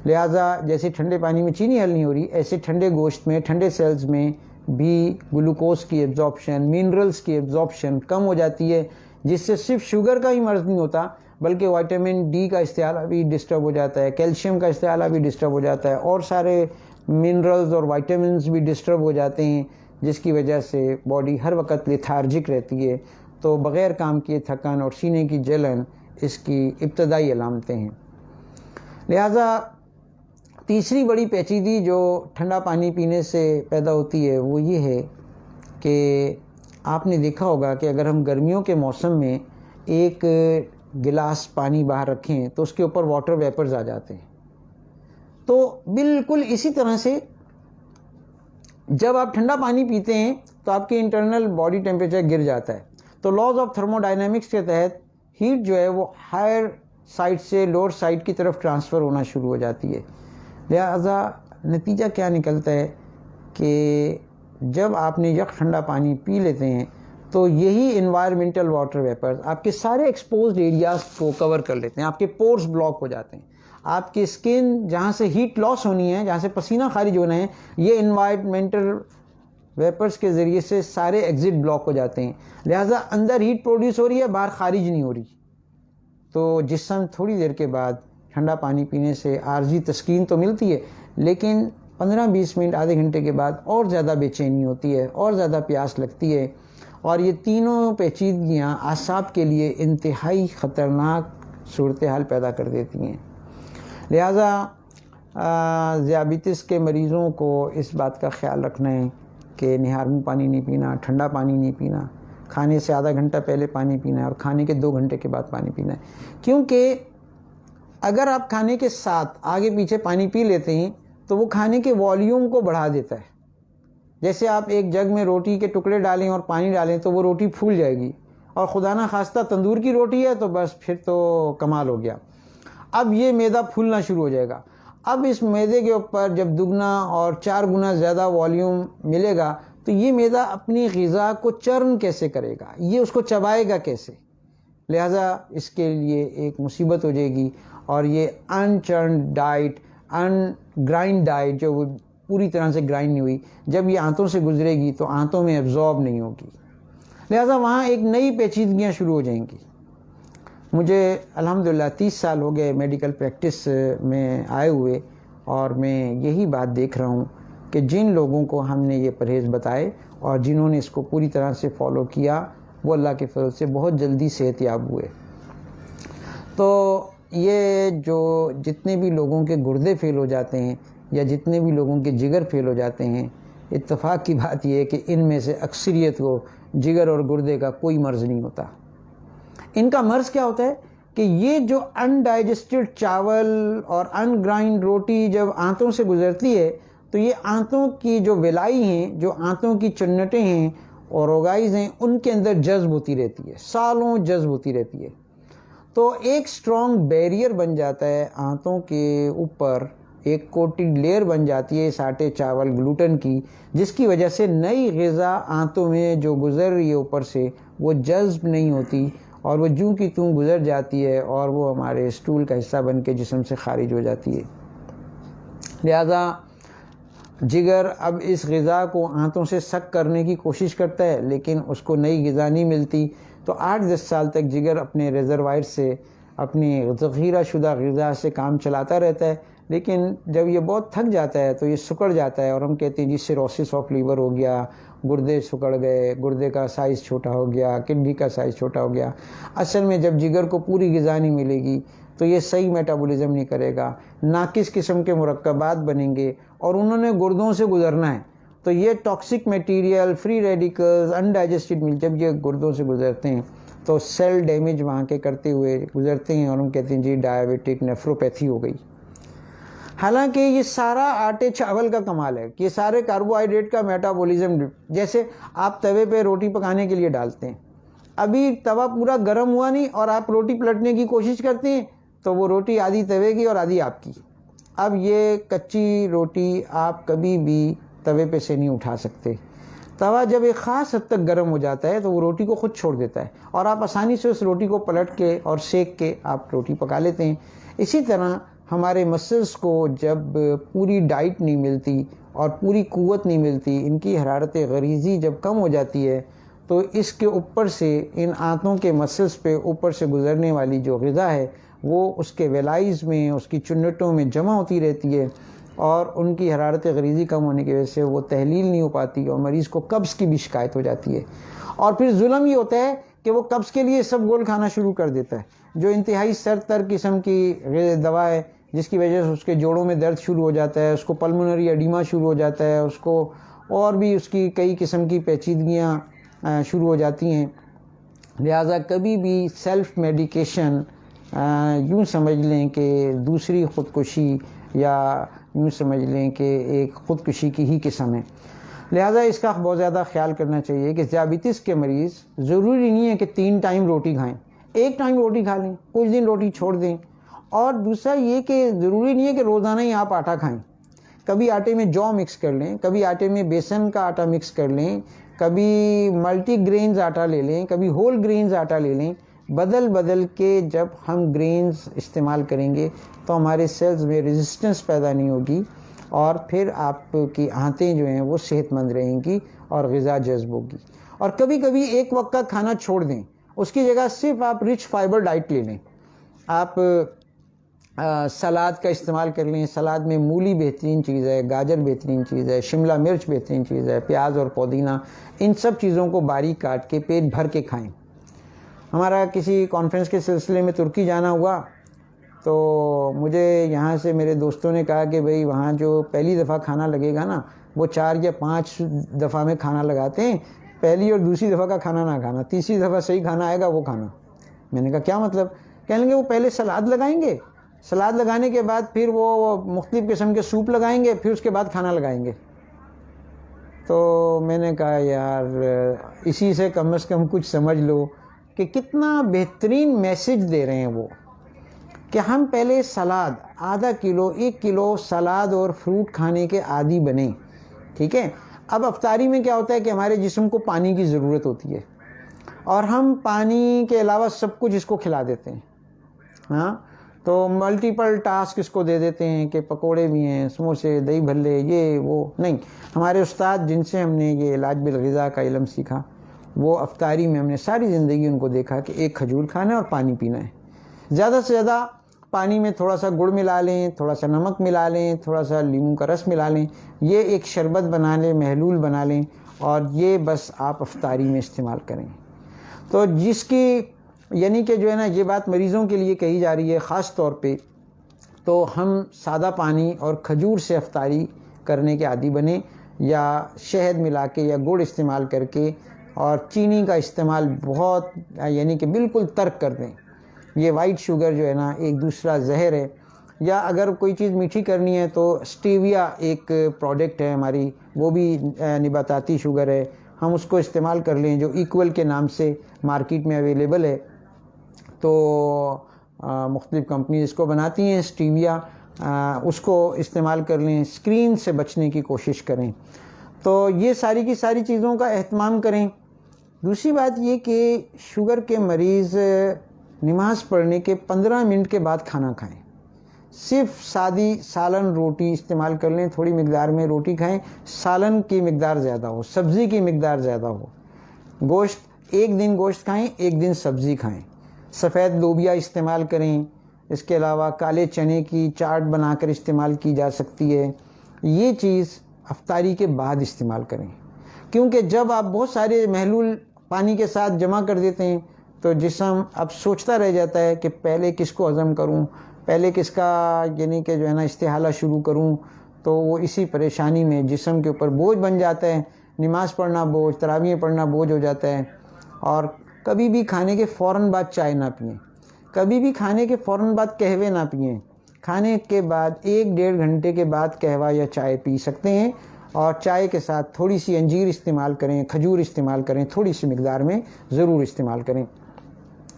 لہٰذا جیسے ٹھنڈے پانی میں چینی حل نہیں ہو رہی، ایسے ٹھنڈے گوشت میں، ٹھنڈے سیلز میں بھی گلوکوز کی ایبزارپشن، منرلز کی ایبزارپشن کم ہو جاتی ہے، جس سے صرف شوگر کا ہی مرض نہیں ہوتا بلکہ وائٹامن ڈی کا استعارہ بھی ڈسٹرب ہو جاتا ہے، کیلشیم کا استعارہ بھی ڈسٹرب ہو جاتا ہے، اور سارے منرلز اور وائٹامنز بھی ڈسٹرب ہو جاتے ہیں، جس کی وجہ سے باڈی ہر وقت لیتھارجک رہتی ہے۔ تو بغیر کام کیے تھکن اور سینے کی جلن اس کی ابتدائی علامتیں ہیں۔ لہٰذا تیسری بڑی پیچیدگی جو ٹھنڈا پانی پینے سے پیدا ہوتی ہے وہ یہ ہے کہ آپ نے دیکھا ہوگا کہ اگر ہم گرمیوں کے موسم میں ایک گلاس پانی باہر رکھیں تو اس کے اوپر واٹر ویپرز آ جاتے ہیں، تو بالکل اسی طرح سے جب آپ ٹھنڈا پانی پیتے ہیں تو آپ کے انٹرنل باڈی ٹیمپریچر گر جاتا ہے۔ تو لاز آف تھرمو ڈائنامکس کے تحت ہیٹ جو ہے وہ ہائر سائڈ سے لوور سائڈ کی طرف ٹرانسفر ہونا شروع ہو جاتی ہے۔ لہذا نتیجہ کیا نکلتا ہے کہ جب آپ نے یک ٹھنڈا پانی پی لیتے ہیں تو یہی انوائرمنٹل واٹر ویپرز آپ کے سارے ایکسپوزڈ ایریاز کو کور کر لیتے ہیں، آپ کے پورز بلاک ہو جاتے ہیں، آپ کی اسکن جہاں سے ہیٹ لاس ہونی ہے، جہاں سے پسینہ خارج ہونا ہے، یہ انوائرمنٹل ویپرز کے ذریعے سے سارے ایگزٹ بلاک ہو جاتے ہیں، لہٰذا اندر ہیٹ پروڈیوس ہو رہی ہے، باہر خارج نہیں ہو رہی، تو جسم تھوڑی دیر کے بعد ٹھنڈا پانی پینے سے عارضی تسکین تو ملتی ہے، لیکن 15-20 منٹ آدھے گھنٹے کے بعد اور زیادہ بے چینی ہوتی ہے، اور زیادہ پیاس لگتی ہے، اور یہ تینوں پیچیدگیاں اعصاب کے لیے انتہائی خطرناک صورتحال پیدا کر دیتی ہیں۔ لہٰذا ذیابیطس کے مریضوں کو اس بات کا خیال رکھنا ہے کہ نہار منہ پانی نہیں پینا، ٹھنڈا پانی نہیں پینا، کھانے سے آدھا گھنٹہ پہلے پانی پینا ہے اور کھانے کے 2 گھنٹے کے بعد پانی پینا ہے، کیونکہ اگر آپ کھانے کے ساتھ آگے پیچھے پانی پی لیتے ہیں تو وہ کھانے کے والیوم کو بڑھا دیتا ہے۔ جیسے آپ ایک جگ میں روٹی کے ٹکڑے ڈالیں اور پانی ڈالیں تو وہ روٹی پھول جائے گی، اور خدا نہ خواستہ تندور کی روٹی ہے تو بس پھر تو کمال ہو گیا۔ اب یہ میدا پھولنا شروع ہو جائے گا، اب اس میدے کے اوپر جب دگنا اور 4 گنا زیادہ والیوم ملے گا تو یہ میدا اپنی غذا کو چرن کیسے کرے گا، یہ اس کو چبائے گا کیسے؟ لہٰذا اس کے لیے ایک مصیبت ہو جائے گی، اور یہ انچرنڈ ڈائٹ، ان گرائنڈ ڈائٹ جو پوری طرح سے گرائنڈ نہیں ہوئی، جب یہ آنتوں سے گزرے گی تو آنتوں میں ایبزارب نہیں ہوگی، لہٰذا وہاں ایک نئی پیچیدگیاں شروع ہو جائیں گی۔ مجھے الحمدللہ 30 سال ہو گئے میڈیکل پریکٹس میں آئے ہوئے، اور میں یہی بات دیکھ رہا ہوں کہ جن لوگوں کو ہم نے یہ پرہیز بتائے اور جنہوں نے اس کو پوری طرح سے فالو کیا، وہ اللہ کے فضل سے بہت جلدی صحت یاب ہوئے۔ تو یہ جو جتنے بھی لوگوں کے گردے فیل ہو جاتے ہیں یا جتنے بھی لوگوں کے جگر فیل ہو جاتے ہیں، اتفاق کی بات یہ ہے کہ ان میں سے اکثریت کو جگر اور گردے کا کوئی مرض نہیں ہوتا۔ ان کا مرض کیا ہوتا ہے کہ یہ جو انڈائجسٹڈ چاول اور ان گرائنڈ روٹی جب آنتوں سے گزرتی ہے تو یہ آنتوں کی جو ولائی ہیں، جو آنتوں کی چنٹیں ہیں اور اوگائز ہیں، ان کے اندر جذب ہوتی رہتی ہے، سالوں جذب ہوتی رہتی ہے، تو ایک سٹرونگ بیریئر بن جاتا ہے آنتوں کے اوپر، ایک کوٹنگ لیئر بن جاتی ہے اس آٹے چاول گلوٹن کی، جس کی وجہ سے نئی غذا آنتوں میں جو گزر رہی ہے اوپر سے وہ جذب نہیں ہوتی، اور وہ جوں کی توں گزر جاتی ہے اور وہ ہمارے اسٹول کا حصہ بن کے جسم سے خارج ہو جاتی ہے۔ لہذا جگر اب اس غذا کو آنتوں سے سک کرنے کی کوشش کرتا ہے، لیکن اس کو نئی غذا نہیں ملتی، تو 8-10 سال تک جگر اپنے ریزروائر سے، اپنی ذخیرہ شدہ غذا سے کام چلاتا رہتا ہے، لیکن جب یہ بہت تھک جاتا ہے تو یہ سکڑ جاتا ہے، اور ہم کہتے ہیں جی سیروسس آف لیور ہو گیا، گردے سکڑ گئے، گردے کا سائز چھوٹا ہو گیا، کڈنی کا سائز چھوٹا ہو گیا۔ اصل میں جب جگر کو پوری غذا نہیں ملے گی تو یہ صحیح میٹابولزم نہیں کرے گا، ناقص قسم کے مرکبات بنیں گے، اور انہوں نے گردوں سے گزرنا ہے، تو یہ ٹاکسک میٹیریل، فری ریڈیکلز، انڈائجسٹڈ مل جب یہ گردوں سے گزرتے ہیں تو سیل ڈیمیج وہاں کے کرتے ہوئے گزرتے ہیں، اور ہم کہتے ہیں جی ڈائیبٹک نیفروپیتھی ہو گئی۔ حالانکہ یہ سارا آٹے چاول کا کمال ہے کہ یہ سارے کاربوہائیڈریٹ کا میٹابولزم، جیسے آپ توے پہ روٹی پکانے کے لیے ڈالتے ہیں، ابھی توا پورا گرم ہوا نہیں اور آپ روٹی پلٹنے کی کوشش کرتے ہیں تو وہ روٹی آدھی توے کی اور آدھی آپ کی۔ اب یہ کچی روٹی آپ کبھی بھی توے پہ سے نہیں اٹھا سکتے، توا جب ایک خاص حد تک گرم ہو جاتا ہے تو وہ روٹی کو خود چھوڑ دیتا ہے، اور آپ آسانی سے اس روٹی کو پلٹ کے اور سیک کے آپ روٹی پکا لیتے ہیں۔ اسی طرح ہمارے مسلس کو جب پوری ڈائٹ نہیں ملتی اور پوری قوت نہیں ملتی، ان کی حرارت غریزی جب کم ہو جاتی ہے تو اس کے اوپر سے ان آنتوں کے مسلس پہ اوپر سے گزرنے والی جو غذا ہے وہ اس کے ویلائز میں، اس کی چنٹوں میں جمع ہوتی رہتی ہے، اور ان کی حرارت غریزی کم ہونے کی وجہ سے وہ تحلیل نہیں ہو پاتی، اور مریض کو قبض کی بھی شکایت ہو جاتی ہے۔ اور پھر ظلم یہ ہوتا ہے کہ وہ قبض کے لیے سب گول کھانا شروع کر دیتا ہے، جو انتہائی سر تر قسم کی دوا ہے، جس کی وجہ سے اس کے جوڑوں میں درد شروع ہو جاتا ہے، اس کو پلمونری ایڈیما شروع ہو جاتا ہے، اس کو اور بھی اس کی کئی قسم کی پیچیدگیاں شروع ہو جاتی ہیں۔ لہٰذا کبھی بھی سیلف میڈیکیشن یوں سمجھ لیں کہ دوسری خودکشی، یا یوں سمجھ لیں کہ ایک خودکشی کی ہی قسم ہے۔ لہٰذا اس کا بہت زیادہ خیال کرنا چاہیے کہ ذیابیطس کے مریض ضروری نہیں ہے کہ 3 ٹائم روٹی کھائیں، 1 ٹائم روٹی کھا لیں، کچھ دن روٹی چھوڑ دیں، اور دوسرا یہ کہ ضروری نہیں ہے کہ روزانہ ہی آپ آٹا کھائیں، کبھی آٹے میں جو مکس کر لیں، کبھی آٹے میں بیسن کا آٹا مکس کر لیں، کبھی ملٹی گرینز آٹا لے لیں، کبھی ہول گرینز آٹا لے لیں، بدل بدل کے جب ہم گرینز استعمال کریں گے تو ہمارے سیلز میں ریزسٹنس پیدا نہیں ہوگی اور پھر آپ کی آنتیں جو ہیں وہ صحت مند رہیں گی اور غذا جذب ہوگی. اور کبھی کبھی ایک وقت کا کھانا چھوڑ دیں, اس کی جگہ صرف آپ رچ فائبر ڈائٹ لے لیں. آپ سلاد کا استعمال کر لیں. سلاد میں مولی بہترین چیز ہے, گاجر بہترین چیز ہے, شملہ مرچ بہترین چیز ہے, پیاز اور پودینہ, ان سب چیزوں کو باریک کاٹ کے پیٹ بھر کے کھائیں. ہمارا کسی کانفرنس کے سلسلے میں ترکی جانا ہوا تو مجھے یہاں سے میرے دوستوں نے کہا کہ بھئی وہاں جو پہلی دفعہ کھانا لگے گا نا وہ 4 یا 5 دفعہ میں کھانا لگاتے ہیں. پہلی اور دوسری دفعہ کا کھانا نہ کھانا, تیسری دفعہ صحیح کھانا آئے گا وہ کھانا. میں نے کہا کیا مطلب؟ کہنے لگے وہ پہلے سلاد لگائیں گے, سلاد لگانے کے بعد پھر وہ مختلف قسم کے سوپ لگائیں گے, پھر اس کے بعد کھانا لگائیں گے. تو میں نے کہا یار اسی سے کم از کم کچھ سمجھ لو کہ کتنا بہترین میسج دے رہے ہیں وہ, کہ ہم پہلے سلاد ½ کلو 1 کلو سلاد اور فروٹ کھانے کے عادی بنیں. ٹھیک ہے, اب افطاری میں کیا ہوتا ہے کہ ہمارے جسم کو پانی کی ضرورت ہوتی ہے اور ہم پانی کے علاوہ سب کچھ اس کو کھلا دیتے ہیں. ہاں, تو ملٹیپل ٹاسک اس کو دے دیتے ہیں کہ پکوڑے بھی ہیں, سموسے, دہی بھلے, یہ وہ. نہیں, ہمارے استاد جن سے ہم نے یہ علاج بالغذا کا علم سیکھا وہ افطاری میں ہم نے ساری زندگی ان کو دیکھا کہ ایک کھجور کھانا ہے اور پانی پینا ہے. زیادہ سے زیادہ پانی میں تھوڑا سا گڑ ملا لیں, تھوڑا سا نمک ملا لیں, تھوڑا سا لیموں کا رس ملا لیں, یہ ایک شربت بنا لیں, محلول بنا لیں اور یہ بس آپ افطاری میں استعمال کریں. تو جس کی یعنی کہ جو ہے نا یہ بات مریضوں کے لیے کہی جا رہی ہے خاص طور پہ, تو ہم سادہ پانی اور کھجور سے افطاری کرنے کے عادی بنیں, یا شہد ملا کے یا گڑ استعمال کر کے, اور چینی کا استعمال بہت یعنی کہ بالکل ترک کر دیں. یہ وائٹ شوگر جو ہے نا ایک دوسرا زہر ہے. یا اگر کوئی چیز میٹھی کرنی ہے تو اسٹیویا ایک پروڈکٹ ہے ہماری, وہ بھی نباتاتی شوگر ہے, ہم اس کو استعمال کر لیں جو ایکول کے نام سے مارکیٹ میں اویلیبل ہے. تو مختلف کمپنیز اس کو بناتی ہیں اسٹیویا, اس کو استعمال کر لیں. اسکرین سے بچنے کی کوشش کریں. تو یہ ساری کی ساری چیزوں کا اہتمام کریں. دوسری بات یہ کہ شوگر کے مریض نماز پڑھنے کے 15 منٹ کے بعد کھانا کھائیں. صرف سادی سالن روٹی استعمال کر لیں, تھوڑی مقدار میں روٹی کھائیں, سالن کی مقدار زیادہ ہو, سبزی کی مقدار زیادہ ہو. گوشت ایک دن گوشت کھائیں, ایک دن سبزی کھائیں. سفید لوبیا استعمال کریں. اس کے علاوہ کالے چنے کی چاٹ بنا کر استعمال کی جا سکتی ہے. یہ چیز افطاری کے بعد استعمال کریں, کیونکہ جب آپ بہت سارے محلول پانی کے ساتھ جمع کر دیتے ہیں تو جسم اب سوچتا رہ جاتا ہے کہ پہلے کس کو ہضم کروں, پہلے کس کا یعنی کہ جو ہے نا استحالہ شروع کروں. تو وہ اسی پریشانی میں جسم کے اوپر بوجھ بن جاتا ہے. نماز پڑھنا بوجھ, تراویح پڑھنا بوجھ ہو جاتا ہے. اور کبھی بھی کھانے کے فوراً بعد چائے نہ پئیں, کبھی بھی کھانے کے فوراً بعد قہوے نہ پئیں. کھانے کے بعد 1-1.5 گھنٹے کے بعد قہوہ یا چائے پی سکتے ہیں, اور چائے کے ساتھ تھوڑی سی انجیر استعمال کریں, کھجور استعمال کریں, تھوڑی سی مقدار میں ضرور استعمال کریں.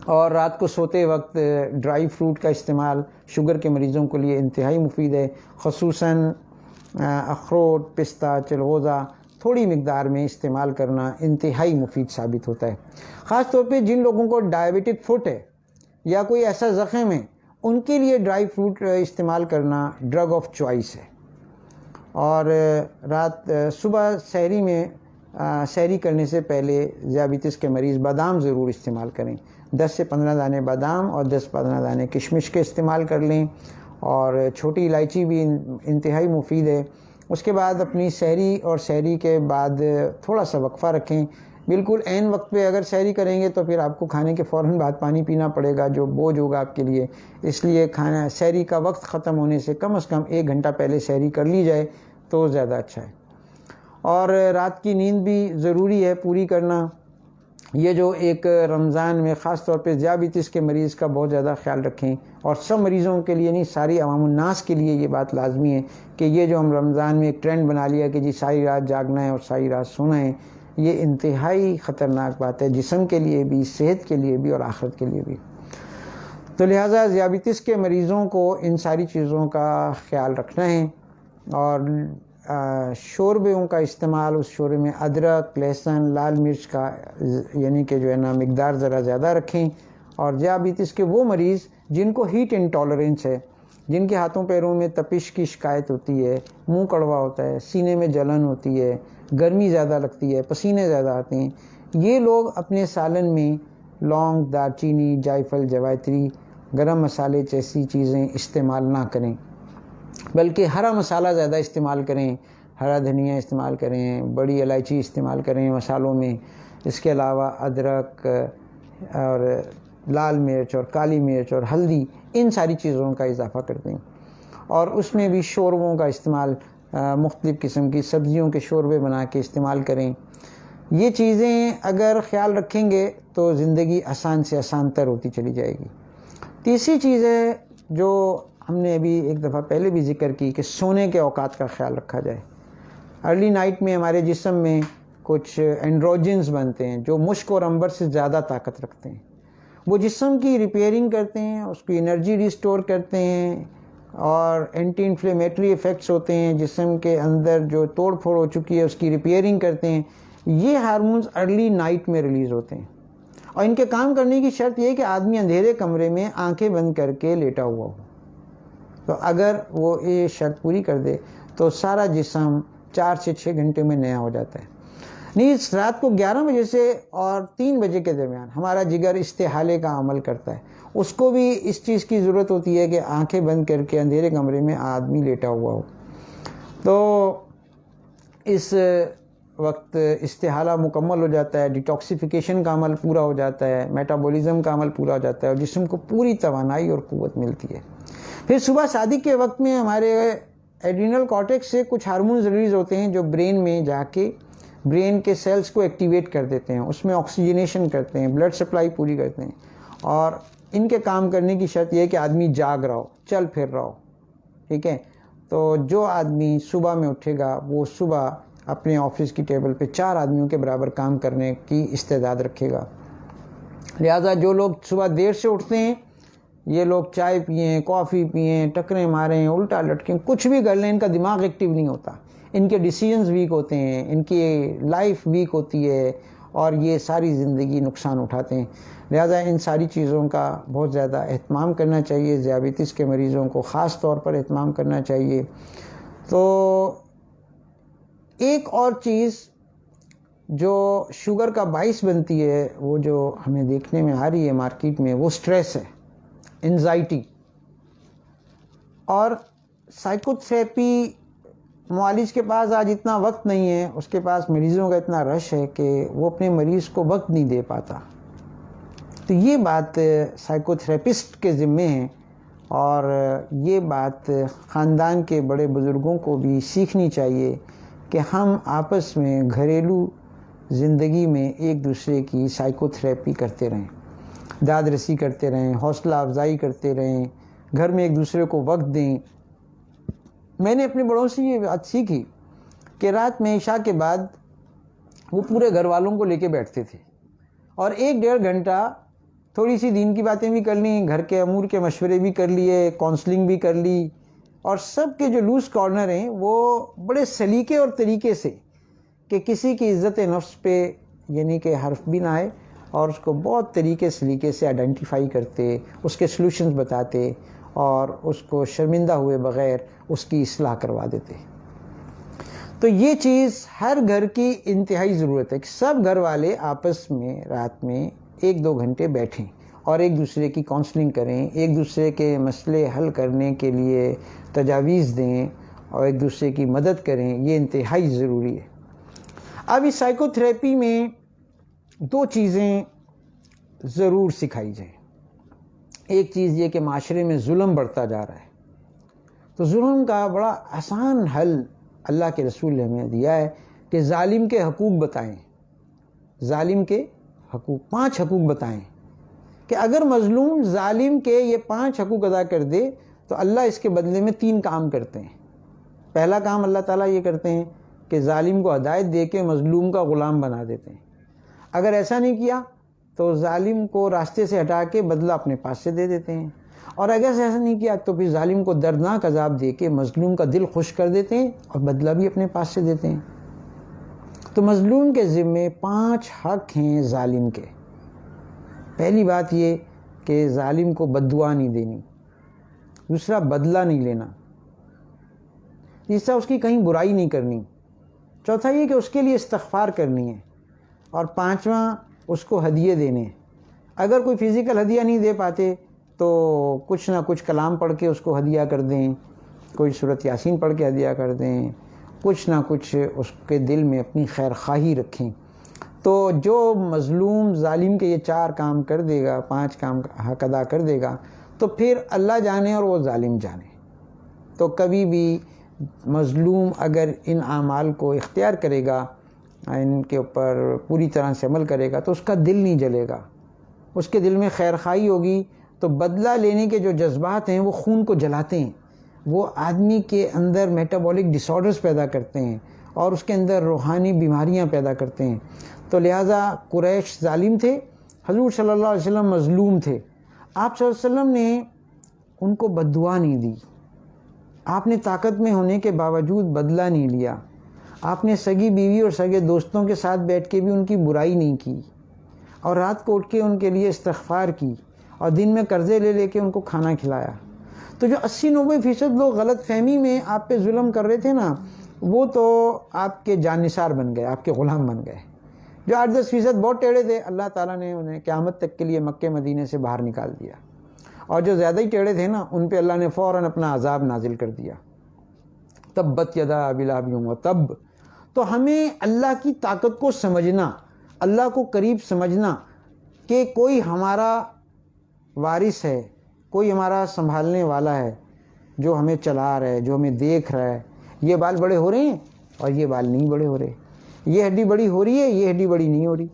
اور رات کو سوتے وقت ڈرائی فروٹ کا استعمال شوگر کے مریضوں کے لیے انتہائی مفید ہے. خصوصاً اخروٹ, پستہ, چلغوزہ تھوڑی مقدار میں استعمال کرنا انتہائی مفید ثابت ہوتا ہے. خاص طور پہ جن لوگوں کو ڈائبیٹک فٹ ہے یا کوئی ایسا زخم ہے, ان کے لیے ڈرائی فروٹ استعمال کرنا ڈرگ آف چوائس ہے. اور صبح سحری میں سحری کرنے سے پہلے ذیابیطس کے مریض بادام ضرور استعمال کریں. 10 سے 15 دانے بادام اور 10-15 دانے کشمش کے استعمال کر لیں. اور چھوٹی الائچی بھی انتہائی مفید ہے. اس کے بعد اپنی سحری اور سحری کے بعد تھوڑا سا وقفہ رکھیں. بالکل عین وقت پہ اگر سحری کریں گے تو پھر آپ کو کھانے کے فوراً بعد پانی پینا پڑے گا, جو بوجھ ہوگا آپ کے لیے. اس لیے کھانا سحری کا وقت ختم ہونے سے کم از کم 1 گھنٹہ پہلے سحری کر لی جائے تو زیادہ اچھا ہے. اور رات کی نیند بھی ضروری ہے پوری کرنا. یہ جو ایک رمضان میں خاص طور پہ ذیابیطس کے مریض کا بہت زیادہ خیال رکھیں, اور سب مریضوں کے لیے نہیں, ساری عوام الناس کے لیے یہ بات لازمی ہے کہ یہ جو ہم رمضان میں ایک ٹرینڈ بنا لیا کہ جی ساری رات جاگنا ہے اور ساری رات سونا ہے, یہ انتہائی خطرناک بات ہے, جسم کے لیے بھی, صحت کے لیے بھی اور آخرت کے لیے بھی. تو لہٰذا ذیابیطس کے مریضوں کو ان ساری چیزوں کا خیال رکھنا ہے. اور شوربوں کا استعمال, اس شوربے میں ادرک, لہسن, لال مرچ کا یعنی کہ جو ہے نا مقدار ذرا زیادہ رکھیں. اور ذیابیطس کے وہ مریض جن کو ہیٹ انٹالرنس ہے، جن کے ہاتھوں پیروں میں تپش کی شکایت ہوتی ہے، منہ کڑوا ہوتا ہے، سینے میں جلن ہوتی ہے، گرمی زیادہ لگتی ہے، پسینے زیادہ آتے ہیں، یہ لوگ اپنے سالن میں لونگ، دار چینی، جائفل، جوائتری، گرم مسالے جیسی چیزیں استعمال نہ کریں، بلکہ ہرا مسالہ زیادہ استعمال کریں، ہرا دھنیا استعمال کریں، بڑی الائچی استعمال کریں مسالوں میں۔ اس کے علاوہ ادرک اور لال مرچ اور کالی مرچ اور ہلدی، ان ساری چیزوں کا اضافہ کرتے ہیں، اور اس میں بھی شوربوں کا استعمال، مختلف قسم کی سبزیوں کے شوربے بنا کے استعمال کریں۔ یہ چیزیں اگر خیال رکھیں گے تو زندگی آسان سے آسان تر ہوتی چلی جائے گی۔ تیسری چیز ہے جو ہم نے ابھی ایک دفعہ پہلے بھی ذکر کی کہ سونے کے اوقات کا خیال رکھا جائے۔ ارلی نائٹ میں ہمارے جسم میں کچھ اینڈروجنز بنتے ہیں جو مشک اور عنبر سے زیادہ طاقت رکھتے ہیں، وہ جسم کی ریپیئرنگ کرتے ہیں، اس کی انرجی ریسٹور کرتے ہیں، اور اینٹی انفلیمیٹری ایفیکٹس ہوتے ہیں، جسم کے اندر جو توڑ پھوڑ ہو چکی ہے اس کی ریپیئرنگ کرتے ہیں۔ یہ ہارمونز ارلی نائٹ میں ریلیز ہوتے ہیں، اور ان کے کام کرنے کی شرط یہ ہے کہ آدمی اندھیرے کمرے میں آنکھیں بند کر کے لیٹا ہوا ہو۔ تو اگر وہ یہ شرط پوری کر دے تو سارا جسم 4 سے 6 گھنٹے میں نیا ہو جاتا ہے۔ نیز رات کو 11 بجے سے اور 3 بجے کے درمیان ہمارا جگر استحالے کا عمل کرتا ہے، اس کو بھی اس چیز کی ضرورت ہوتی ہے کہ آنکھیں بند کر کے اندھیرے کمرے میں آدمی لیٹا ہوا ہو۔ تو اس وقت استحالہ مکمل ہو جاتا ہے، ڈیٹاکسیفیکیشن کا عمل پورا ہو جاتا ہے، میٹابولزم کا عمل پورا ہو جاتا ہے، اور جسم کو پوری توانائی اور قوت ملتی ہے۔ پھر صبح صادق کے وقت میں ہمارے ایڈرینل کارٹیکس سے کچھ ہارمونز ریلیز ہوتے ہیں جو برین میں جا کے برین کے سیلز کو ایکٹیویٹ کر دیتے ہیں، اس میں آکسیجنیشن کرتے ہیں، بلڈ سپلائی پوری کرتے ہیں، اور ان کے کام کرنے کی شرط یہ ہے کہ آدمی جاگ رہا ہو، چل پھر رہا ہو، ٹھیک ہے۔ تو جو آدمی صبح میں اٹھے گا وہ صبح اپنے آفس کی ٹیبل پہ 4 آدمیوں کے برابر کام کرنے کی استعداد رکھے گا۔ لہٰذا جو لوگ صبح دیر سے اٹھتے ہیں، یہ لوگ چائے پئیں، کافی پئیں، ٹکریں ماریں، الٹا لٹکیں، کچھ بھی کر لیں، ان کا دماغ ایکٹیو نہیں ہوتا، ان کے ڈیسیژنز ویک ہوتے ہیں، ان کی لائف ویک ہوتی ہے، اور یہ ساری زندگی نقصان اٹھاتے ہیں۔ لہذا ان ساری چیزوں کا بہت زیادہ اہتمام کرنا چاہیے، ذیابیطس کے مریضوں کو خاص طور پر اہتمام کرنا چاہیے۔ تو ایک اور چیز جو شوگر کا باعث بنتی ہے، وہ جو ہمیں دیکھنے میں آ رہی ہے مارکیٹ میں، وہ سٹریس ہے، انزائٹی۔ اور سائیکو تھراپی معالج کے پاس آج اتنا وقت نہیں ہے، اس کے پاس مریضوں کا اتنا رش ہے کہ وہ اپنے مریض کو وقت نہیں دے پاتا۔ تو یہ بات سائیکو تھراپسٹ کے ذمے ہے، اور یہ بات خاندان کے بڑے بزرگوں کو بھی سیکھنی چاہیے کہ ہم آپس میں گھریلو زندگی میں ایک دوسرے کی سائیکو تھراپی کرتے رہیں، داد رسی کرتے رہیں، حوصلہ افزائی کرتے رہیں، گھر میں ایک دوسرے کو وقت دیں۔ میں نے اپنے بڑوں سے یہ بات سیکھی کہ رات میں عشاء کے بعد وہ پورے گھر والوں کو لے کے بیٹھتے تھے، اور 1-1.5 گھنٹہ تھوڑی سی دین کی باتیں بھی کر لیں، گھر کے امور کے مشورے بھی کر لیے، کونسلنگ بھی کر لی، اور سب کے جو لوز کارنر ہیں وہ بڑے سلیقے اور طریقے سے، کہ کسی کی عزت نفس پہ یعنی کہ حرف بھی نہ آئے، اور اس کو بہت طریقے سلیقے سے آئیڈینٹیفائی کرتے، اس کے سلوشنز بتاتے، اور اس کو شرمندہ ہوئے بغیر اس کی اصلاح کروا دیتے۔ تو یہ چیز ہر گھر کی انتہائی ضرورت ہے کہ سب گھر والے آپس میں رات میں 1-2 گھنٹے بیٹھیں اور ایک دوسرے کی کونسلنگ کریں، ایک دوسرے کے مسئلے حل کرنے کے لیے تجاویز دیں، اور ایک دوسرے کی مدد کریں۔ یہ انتہائی ضروری ہے۔ اب اس سائیکو تھراپی میں 2 چیزیں ضرور سکھائی جائیں۔ ایک چیز یہ کہ معاشرے میں ظلم بڑھتا جا رہا ہے، تو ظلم کا بڑا آسان حل اللہ کے رسول نے ہمیں دیا ہے کہ ظالم کے حقوق بتائیں، ظالم کے حقوق 5 حقوق بتائیں، کہ اگر مظلوم ظالم کے یہ 5 حقوق ادا کر دے تو اللہ اس کے بدلے میں 3 کام کرتے ہیں۔ پہلا کام اللہ تعالیٰ یہ کرتے ہیں کہ ظالم کو ہدایت دے کے مظلوم کا غلام بنا دیتے ہیں۔ اگر ایسا نہیں کیا تو ظالم کو راستے سے ہٹا کے بدلہ اپنے پاس سے دے دیتے ہیں، اور اگر ایسا نہیں کیا تو پھر ظالم کو دردناک عذاب دے کے مظلوم کا دل خوش کر دیتے ہیں اور بدلہ بھی اپنے پاس سے دیتے ہیں۔ تو مظلوم کے ذمے 5 حق ہیں ظالم کے۔ پہلی بات یہ کہ ظالم کو بد دعا نہیں دینی، دوسرا بدلہ نہیں لینا، تیسرا اس کی کہیں برائی نہیں کرنی، چوتھا یہ کہ اس کے لیے استغفار کرنی ہے، اور پانچواں اس کو ہدیے دینے ہیں۔ اگر کوئی فزیکل ہدیہ نہیں دے پاتے تو کچھ نہ کچھ کلام پڑھ کے اس کو ہدیہ کر دیں، کوئی سورۃ یاسین پڑھ کے ہدیہ کر دیں، کچھ نہ کچھ اس کے دل میں اپنی خیر خواہی رکھیں۔ تو جو مظلوم ظالم کے یہ 4 کام کر دے گا، 5 کام حق ادا کر دے گا، تو پھر اللہ جانے اور وہ ظالم جانے۔ تو کبھی بھی مظلوم اگر ان اعمال کو اختیار کرے گا، ان کے اوپر پوری طرح سے عمل کرے گا، تو اس کا دل نہیں جلے گا، اس کے دل میں خیر خواہی ہوگی۔ تو بدلہ لینے کے جو جذبات ہیں وہ خون کو جلاتے ہیں، وہ آدمی کے اندر میٹابولک ڈس آرڈرز پیدا کرتے ہیں اور اس کے اندر روحانی بیماریاں پیدا کرتے ہیں۔ تو لہٰذا قریش ظالم تھے، حضور صلی اللہ علیہ وسلم مظلوم تھے، آپ صلی اللہ علیہ وسلم نے ان کو بد دعا نہیں دی، آپ نے طاقت میں ہونے کے باوجود بدلہ نہیں لیا، آپ نے سگی بیوی اور سگے دوستوں کے ساتھ بیٹھ کے بھی ان کی برائی نہیں کی، اور رات کو اٹھ کے ان کے لیے استغفار کی، اور دن میں قرضے لے لے کے ان کو کھانا کھلایا۔ تو جو 80-90% لوگ غلط فہمی میں آپ پہ ظلم کر رہے تھے نا، وہ تو آپ کے جانثار بن گئے، آپ کے غلام بن گئے۔ جو 8-10% بہت ٹیڑھے تھے، اللہ تعالیٰ نے انہیں قیامت تک کے لیے مکے مدینے سے باہر نکال دیا، اور جو زیادہ ہی ٹیڑھے تھے نا، ان پہ اللہ نے فوراً اپنا عذاب نازل کر دیا۔ تبت یدا ابی لہب وتب۔ تو ہمیں اللہ کی طاقت کو سمجھنا، اللہ کو قریب سمجھنا، کہ کوئی ہمارا وارث ہے، کوئی ہمارا سنبھالنے والا ہے، جو ہمیں چلا رہا ہے، جو ہمیں دیکھ رہا ہے۔ یہ بال بڑے ہو رہے ہیں اور یہ بال نہیں بڑے ہو رہے، یہ ہڈی بڑی ہو رہی ہے، یہ ہڈی بڑی نہیں ہو رہی۔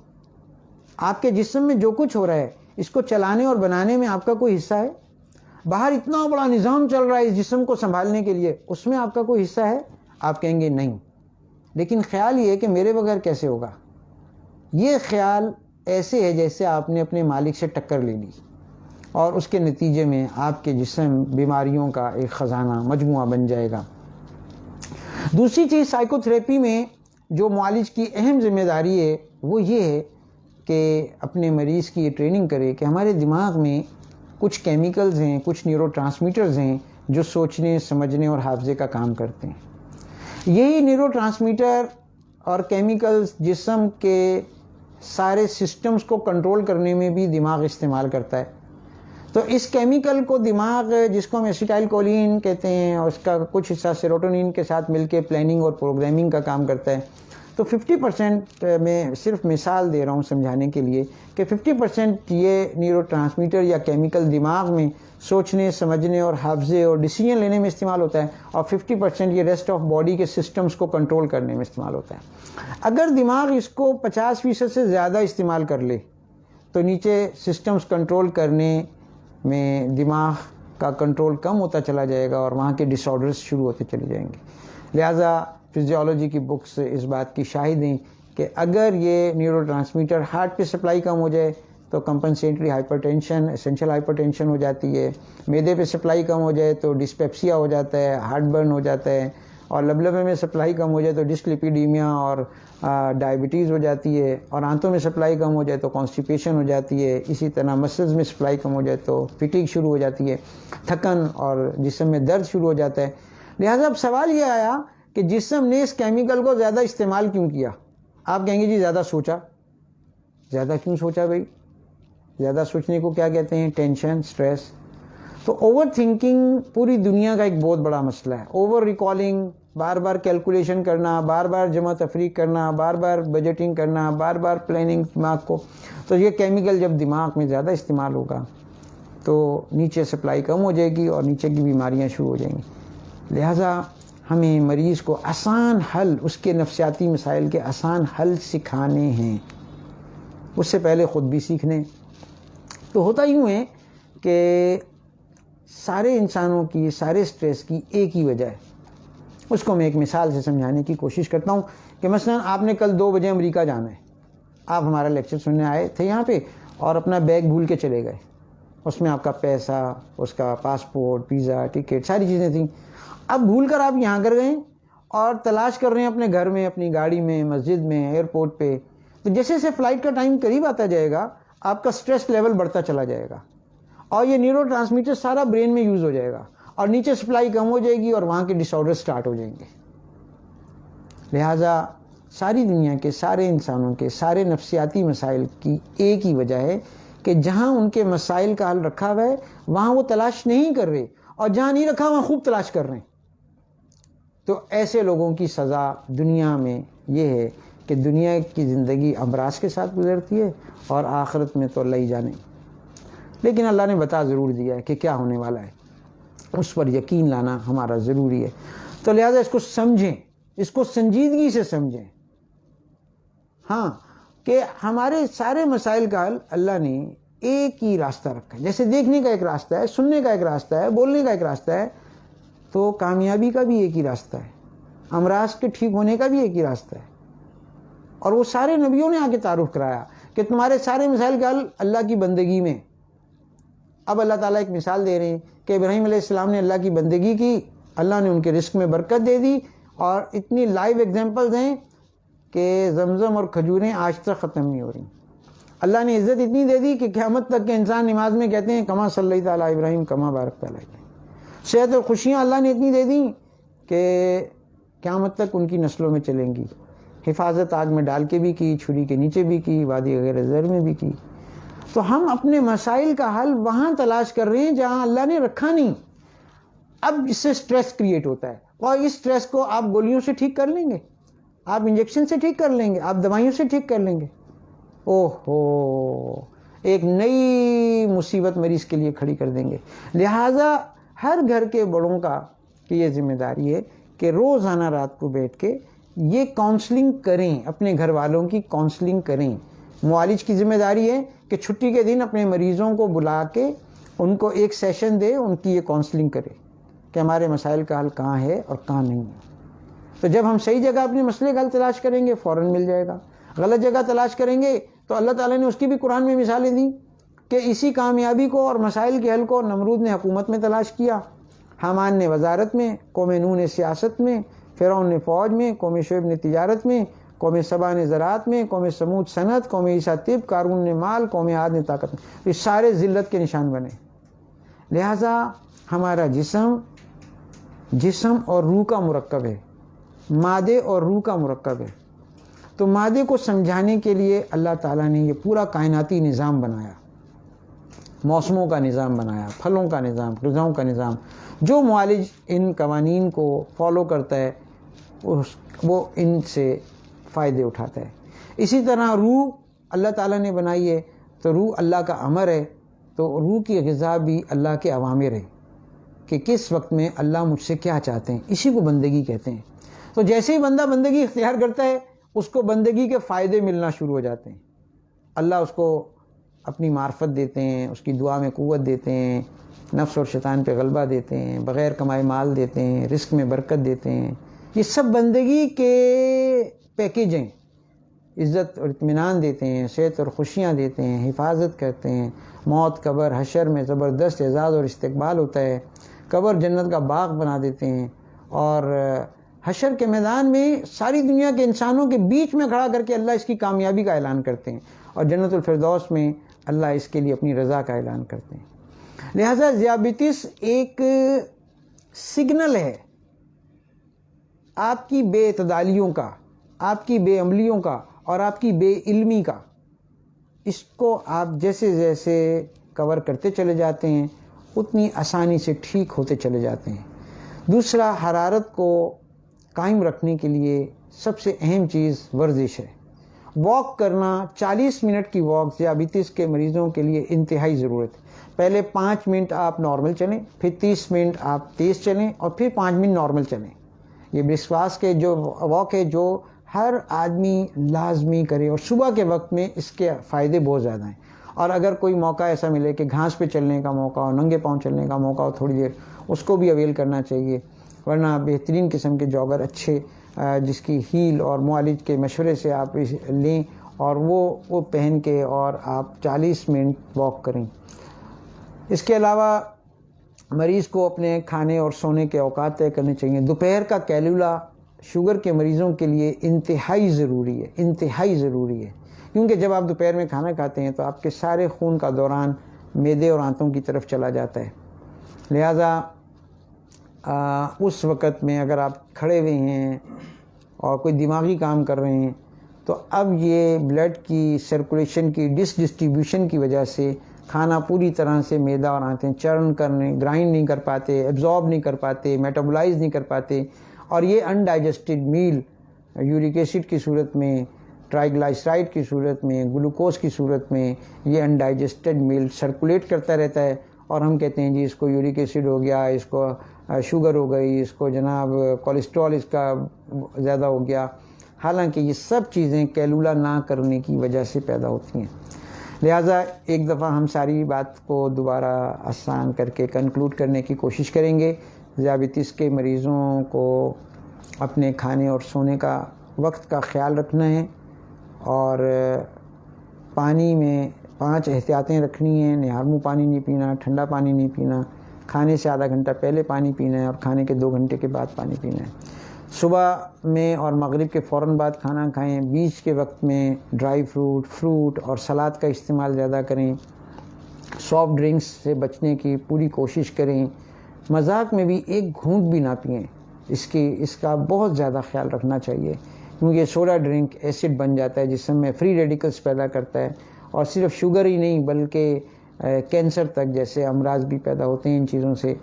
آپ کے جسم میں جو کچھ ہو رہا ہے، اس کو چلانے اور بنانے میں آپ کا کوئی حصہ ہے؟ باہر اتنا بڑا نظام چل رہا ہے اس جسم کو سنبھالنے کے لیے، اس میں آپ کا کوئی حصہ ہے؟ آپ کہیں گے نہیں، لیکن خیال یہ ہے کہ میرے بغیر کیسے ہوگا۔ یہ خیال ایسے ہے جیسے آپ نے اپنے مالک سے ٹکر لے لی، اور اس کے نتیجے میں آپ کے جسم بیماریوں کا ایک خزانہ مجموعہ بن جائے گا۔ دوسری چیز سائیکو تھراپی میں جو معالج کی اہم ذمہ داری ہے وہ یہ ہے کہ اپنے مریض کی یہ ٹریننگ کرے کہ ہمارے دماغ میں کچھ کیمیکلز ہیں، کچھ نیورو ٹرانسمیٹرز ہیں جو سوچنے، سمجھنے اور حافظے کا کام کرتے ہیں۔ یہی نیورو ٹرانسمیٹر اور کیمیکلز جسم کے سارے سسٹمز کو کنٹرول کرنے میں بھی دماغ استعمال کرتا ہے۔ تو اس کیمیکل کو دماغ، جس کو ہم ایسیٹائل کولین کہتے ہیں، اور اس کا کچھ حصہ سیروٹونین کے ساتھ مل کے پلاننگ اور پروگرامنگ کا کام کرتا ہے۔ تو 50% میں صرف مثال دے رہا ہوں سمجھانے کے لیے کہ 50% یہ نیورو ٹرانسمیٹر یا کیمیکل دماغ میں سوچنے، سمجھنے اور حافظے اور ڈیسیجن لینے میں استعمال ہوتا ہے، اور 50% یہ ریسٹ آف باڈی کے سسٹمز کو کنٹرول کرنے میں استعمال ہوتا ہے۔ اگر دماغ اس کو 50% سے زیادہ استعمال کر لے تو نیچے سسٹمز کنٹرول کرنے میں دماغ کا کنٹرول کم ہوتا چلا جائے گا، اور وہاں کے ڈس آرڈرز شروع ہوتے چلے جائیں گے۔ لہٰذا فزیولوجی کی بکس اس بات کی شاہد ہیں کہ اگر یہ نیورو ٹرانسمیٹر ہارٹ پہ سپلائی کم ہو جائے تو compensatory hypertension, essential hypertension ہو جاتی ہے، معدے پہ سپلائی کم ہو جائے تو ڈسپیپسیا ہو جاتا ہے، ہارٹ برن ہو جاتا ہے، اور لبلبے میں سپلائی کم ہو جائے تو ڈسلیپیڈیمیا اور ڈائبٹیز ہو جاتی ہے، اور آنتوں میں سپلائی کم ہو جائے تو کانسٹیپیشن ہو جاتی ہے، اسی طرح مسلز میں سپلائی کم ہو جائے تو فٹیگ شروع ہو جاتی ہے، تھکن اور جسم میں درد شروع ہو جاتا ہے۔ لہٰذا اب سوال یہ آیا کہ جسم نے اس کیمیکل کو زیادہ استعمال کیوں کیا؟ آپ کہیں گے جی زیادہ سوچا۔ زیادہ کیوں سوچا بھائی؟ زیادہ سوچنے کو کیا کہتے ہیں؟ Tension, stress. تو اوور تھنکنگ پوری دنیا کا ایک بہت بڑا مسئلہ ہے۔ اوور ریکالنگ، بار بار کیلکولیشن کرنا، بار بار جمع تفریق کرنا، بار بار بجٹنگ کرنا، بار بار پلاننگ دماغ کو۔ تو یہ کیمیکل جب دماغ میں زیادہ استعمال ہوگا تو نیچے سپلائی کم ہو جائے گی اور نیچے کی بیماریاں شروع ہو جائیں گی۔ لہٰذا ہمیں مریض کو آسان حل، اس کے نفسیاتی مسائل کے آسان حل سکھانے ہیں، اس سے پہلے خود بھی سیکھنے۔ تو ہوتا یوں ہے کہ سارے انسانوں کی، سارے سٹریس کی ایک ہی وجہ ہے۔ اس کو میں ایک مثال سے سمجھانے کی کوشش کرتا ہوں کہ مثلا آپ نے کل 2 بجے امریکہ جانا ہے، آپ ہمارا لیکچر سننے آئے تھے یہاں پہ، اور اپنا بیگ بھول کے چلے گئے، اس میں آپ کا پیسہ، اس کا پاسپورٹ، ویزا، ٹکٹ، ساری چیزیں تھیں۔ اب بھول کر آپ یہاں کر گئے اور تلاش کر رہے ہیں اپنے گھر میں، اپنی گاڑی میں، مسجد میں، ایئرپورٹ پہ۔ تو جیسے جیسے فلائٹ کا ٹائم قریب آتا جائے گا آپ کا سٹریس لیول بڑھتا چلا جائے گا، اور یہ نیورو ٹرانسمیٹر سارا برین میں یوز ہو جائے گا اور نیچے سپلائی کم ہو جائے گی اور وہاں کے ڈس آرڈر سٹارٹ ہو جائیں گے. لہٰذا ساری دنیا کے سارے انسانوں کے سارے نفسیاتی مسائل کی ایک ہی وجہ ہے کہ جہاں ان کے مسائل کا حل رکھا ہوا ہے وہاں وہ تلاش نہیں کر رہے, اور جہاں نہیں رکھا وہاں خوب تلاش کر رہے ہیں. تو ایسے لوگوں کی سزا دنیا میں یہ ہے کہ دنیا کی زندگی امراض کے ساتھ گزرتی ہے اور آخرت میں تو اللہ ہی جانے. لیکن اللہ نے بتا ضرور دیا ہے کہ کیا ہونے والا ہے, اس پر یقین لانا ہمارا ضروری ہے. تو لہٰذا اس کو سمجھیں, اس کو سنجیدگی سے سمجھیں. ہاں کہ ہمارے سارے مسائل کا حل اللہ نے ایک ہی راستہ رکھا ہے. جیسے دیکھنے کا ایک راستہ ہے, سننے کا ایک راستہ ہے, بولنے کا ایک راستہ ہے, تو کامیابی کا بھی ایک ہی راستہ ہے, امراض کے ٹھیک ہونے کا بھی ایک ہی راستہ ہے. اور وہ سارے نبیوں نے آ کے تعارف کرایا کہ تمہارے سارے مسائل کا حل اللہ کی بندگی میں. اب اللہ تعالیٰ ایک مثال دے رہے ہیں کہ ابراہیم علیہ السلام نے اللہ کی بندگی کی, اللہ نے ان کے رزق میں برکت دے دی, اور اتنی لائیو ایگزامپلز ہیں کہ زمزم اور کھجوریں آج تک ختم نہیں ہو رہی. اللہ نے عزت اتنی دے دی کہ قیامت تک کے انسان نماز میں کہتے ہیں کما صلی اللہ تعالیٰ ابراہیم کما بارک تعالیٰ. صحت اور خوشیاں اللہ نے اتنی دے دی کہ قیامت تک ان کی نسلوں میں چلیں گی. حفاظت آگ میں ڈال کے بھی کی, چھری کے نیچے بھی کی, وادی غیر زر میں بھی کی. تو ہم اپنے مسائل کا حل وہاں تلاش کر رہے ہیں جہاں اللہ نے رکھا نہیں. اب اس سے سٹریس کریٹ ہوتا ہے, اور اس سٹریس کو آپ گولیوں سے ٹھیک کر لیں گے, آپ انجیکشن سے ٹھیک کر لیں گے, آپ دوائیوں سے ٹھیک کر لیں گے. اوہ ہو, ایک نئی مصیبت مریض کے لیے کھڑی کر دیں گے. لہٰذا ہر گھر کے بڑوں کا یہ ذمہ داری ہے کہ روزانہ رات کو بیٹھ کے یہ کاؤنسلنگ کریں, اپنے گھر والوں کی کاؤنسلنگ کریں. معالج کی ذمہ داری ہے کہ چھٹی کے دن اپنے مریضوں کو بلا کے ان کو ایک سیشن دے, ان کی یہ کاؤنسلنگ کرے کہ ہمارے مسائل کا حل کہاں ہے اور کہاں نہیں ہے. تو جب ہم صحیح جگہ اپنے مسئلے کا حل تلاش کریں گے فوراً مل جائے گا. غلط جگہ تلاش کریں گے تو اللہ تعالیٰ نے اس کی بھی قرآن میں مثالیں دیں کہ اسی کامیابی کو اور مسائل کے حل کو نمرود نے حکومت میں تلاش کیا, حامان نے وزارت میں, قوم نوح نے سیاست میں, فرعون نے فوج میں, قوم شعیب نے تجارت میں, قوم سبا نے زراعت میں, قوم سمود صنعت, قوم عیسیٰ طب, قارون نے مال, قوم عاد نے طاقت میں. یہ سارے ذلت کے نشان بنے. لہٰذا ہمارا جسم اور روح کا مرکب ہے, مادے اور روح کا مرکب ہے. تو مادے کو سمجھانے کے لیے اللہ تعالیٰ نے یہ پورا کائناتی نظام بنایا, موسموں کا نظام بنایا, پھلوں کا نظام, غذاؤں کا نظام. جو معالج ان قوانین کو فالو کرتا ہے وہ ان سے فائدے اٹھاتا ہے. اسی طرح روح اللہ تعالیٰ نے بنائی ہے, تو روح اللہ کا امر ہے, تو روح کی غذا بھی اللہ کے اوامر ہے کہ کس وقت میں اللہ مجھ سے کیا چاہتے ہیں. اسی کو بندگی کہتے ہیں. تو جیسے ہی بندہ بندگی اختیار کرتا ہے اس کو بندگی کے فائدے ملنا شروع ہو جاتے ہیں. اللہ اس کو اپنی معرفت دیتے ہیں, اس کی دعا میں قوت دیتے ہیں, نفس اور شیطان پہ غلبہ دیتے ہیں, بغیر کمائے مال دیتے ہیں, رزق میں برکت دیتے ہیں. یہ سب بندگی کے پیکیج ہیں. عزت اور اطمینان دیتے ہیں, صحت اور خوشیاں دیتے ہیں, حفاظت کرتے ہیں. موت, قبر, حشر میں زبردست اعزاز اور استقبال ہوتا ہے. قبر جنت کا باغ بنا دیتے ہیں, اور حشر کے میدان میں ساری دنیا کے انسانوں کے بیچ میں کھڑا کر کے اللہ اس کی کامیابی کا اعلان کرتے ہیں, اور جنت الفردوس میں اللہ اس کے لیے اپنی رضا کا اعلان کرتے ہیں. لہٰذا ذیابیطس ایک سگنل ہے آپ کی بے اعتدالیوں کا, آپ کی بے عملیوں کا, اور آپ کی بے علمی کا. اس کو آپ جیسے جیسے کور کرتے چلے جاتے ہیں اتنی آسانی سے ٹھیک ہوتے چلے جاتے ہیں. دوسرا, حرارت کو قائم رکھنے کے لیے سب سے اہم چیز ورزش ہے. واک کرنا, 40 منٹ کی واک ذیابیطس کے مریضوں کے لیے انتہائی ضرورت ہے. پہلے 5 منٹ آپ نارمل چلیں, پھر 30 منٹ آپ تیز چلیں, اور پھر 5 منٹ نارمل چلیں. یہ برسک فاسٹ کے جو واک ہے جو ہر آدمی لازمی کرے, اور صبح کے وقت میں اس کے فائدے بہت زیادہ ہیں. اور اگر کوئی موقع ایسا ملے کہ گھاس پہ چلنے کا موقع ہو, ننگے پاؤں چلنے کا موقع ہو تھوڑی دیر, اس کو بھی اویل کرنا چاہیے. ورنہ بہترین قسم کے جاگر اچھے جس کی ہیل اور معالج کے مشورے سے آپ لیں, اور وہ پہن کے اور آپ 40 منٹ واک کریں. اس کے علاوہ مریض کو اپنے کھانے اور سونے کے اوقات طے کرنے چاہیے. دوپہر کا کیلولا شوگر کے مریضوں کے لیے انتہائی ضروری ہے, کیونکہ جب آپ دوپہر میں کھانا کھاتے ہیں تو آپ کے سارے خون کا دوران معدے اور آنتوں کی طرف چلا جاتا ہے. لہٰذا اس وقت میں اگر آپ کھڑے ہوئے ہیں اور کوئی دماغی کام کر رہے ہیں تو اب یہ بلڈ کی سرکولیشن کی ڈسٹریبیوشن کی وجہ سے کھانا پوری طرح سے معدہ اور آنتیں چرن کرنے گرائنڈ نہیں کر پاتے, ایبزارب نہیں کر پاتے, میٹابولائز نہیں کر پاتے, اور یہ انڈائجسٹڈ میل یورک ایسڈ کی صورت میں, ٹرائیگلائسرائڈ کی صورت میں, گلوکوز کی صورت میں یہ انڈائجسٹڈ میل سرکولیٹ کرتا رہتا ہے, اور ہم کہتے ہیں جی اس کو یورک ایسڈ ہو گیا, اس کو شوگر ہو گئی, اس کو جناب کولیسٹرول اس کا زیادہ ہو گیا. حالانکہ یہ سب چیزیں کیلولا نہ کرنے کی وجہ سے پیدا ہوتی ہیں. لہٰذا ایک دفعہ ہم ساری بات کو دوبارہ آسان کر کے کنکلوڈ کرنے کی کوشش کریں گے. ذیابیطس کے مریضوں کو اپنے کھانے اور سونے کا وقت کا خیال رکھنا ہے, اور پانی میں 5 احتیاطیں رکھنی ہیں. نہار منہ پانی نہیں پینا, ٹھنڈا پانی نہیں پینا, کھانے سے آدھا گھنٹہ پہلے پانی پینا ہے, اور کھانے کے 2 گھنٹے کے بعد پانی پینا ہے. صبح میں اور مغرب کے فوراً بعد کھانا کھائیں. بیچ کے وقت میں ڈرائی فروٹ اور سلاد کا استعمال زیادہ کریں. سافٹ ڈرنکس سے بچنے کی پوری کوشش کریں. مذاق میں بھی ایک گھونٹ بھی نہ پئیں. اس کا بہت زیادہ خیال رکھنا چاہیے, کیونکہ سوڈا ڈرنک ایسڈ بن جاتا ہے جسم میں فری ریڈیکلز پیدا کرتا ہے, اور صرف شوگر ہی نہیں بلکہ کینسر تک جیسے امراض بھی پیدا ہوتے ہیں ان چیزوں سے.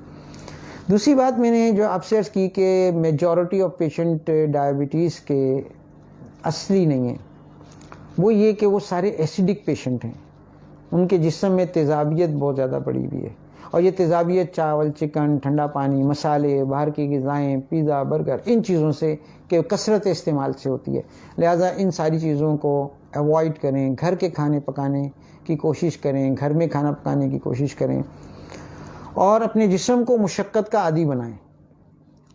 دوسری بات میں نے جو آپ سے عرض کی کہ میجورٹی آف پیشنٹ ڈائبٹیز کے اصلی نہیں ہیں, وہ یہ کہ وہ سارے ایسیڈک پیشنٹ ہیں. ان کے جسم میں تیزابیت بہت زیادہ بڑھی ہوئی ہے, اور یہ تیزابیت چاول, چکن, ٹھنڈا پانی, مسالے, باہر کی غذائیں, پیزا, برگر, ان چیزوں سے کہ کثرت استعمال سے ہوتی ہے. لہٰذا ان ساری چیزوں کو ایوائڈ کریں. گھر کے کھانے پکانے کی کوشش کریں, گھر میں کھانا پکانے کی کوشش کریں, اور اپنے جسم کو مشقت کا عادی بنائیں.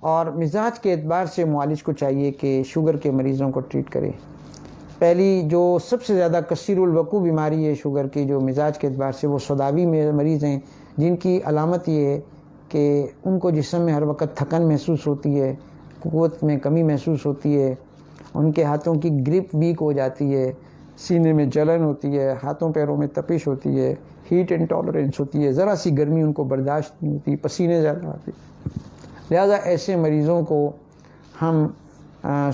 اور مزاج کے اعتبار سے معالج کو چاہیے کہ شوگر کے مریضوں کو ٹریٹ کرے. پہلی جو سب سے زیادہ کثیر الوقوع بیماری ہے شوگر کی جو مزاج کے اعتبار سے, وہ سوداوی مریض ہیں, جن کی علامت یہ ہے کہ ان کو جسم میں ہر وقت تھکن محسوس ہوتی ہے, قوت میں کمی محسوس ہوتی ہے, ان کے ہاتھوں کی گرپ ویک ہو جاتی ہے, سینے میں جلن ہوتی ہے, ہاتھوں پیروں میں تپش ہوتی ہے, ہیٹ انٹالرنس ہوتی ہے, ذرا سی گرمی ان کو برداشت نہیں ہوتی, پسینے زیادہ آتے. لہذا ایسے مریضوں کو ہم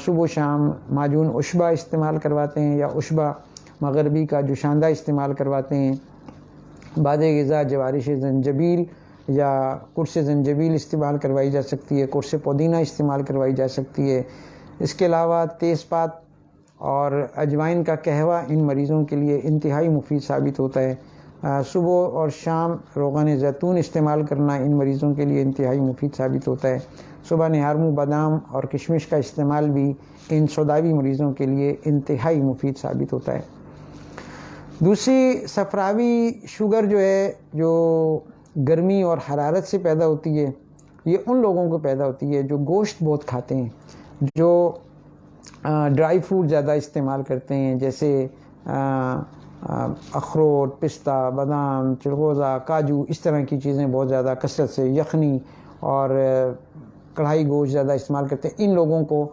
صبح و شام معجون عشبہ استعمال کرواتے ہیں, یا عشبہ مغربی کا جوشاندہ استعمال کرواتے ہیں. بعد غذا جوارش زنجبیل یا قرص زنجبیل استعمال کروائی جا سکتی ہے, قرص پودینہ استعمال کروائی جا سکتی ہے. اس کے علاوہ تیز پات اور اجوائن کا قہوہ ان مریضوں کے لیے انتہائی مفید ثابت ہوتا ہے. صبح اور شام روغن زیتون استعمال کرنا ان مریضوں کے لیے انتہائی مفید ثابت ہوتا ہے. صبح نہار منہ بادام اور کشمش کا استعمال بھی ان سوداوی مریضوں کے لیے انتہائی مفید ثابت ہوتا ہے. دوسری صفراوی شوگر جو ہے, جو گرمی اور حرارت سے پیدا ہوتی ہے, یہ ان لوگوں کو پیدا ہوتی ہے جو گوشت بہت کھاتے ہیں, جو ڈرائی فروٹ زیادہ استعمال کرتے ہیں, جیسے اخروٹ, پستہ, بادام, چلغوزہ, کاجو, اس طرح کی چیزیں بہت زیادہ کثرت سے, یخنی اور کڑھائی گوشت زیادہ استعمال کرتے ہیں. ان لوگوں کو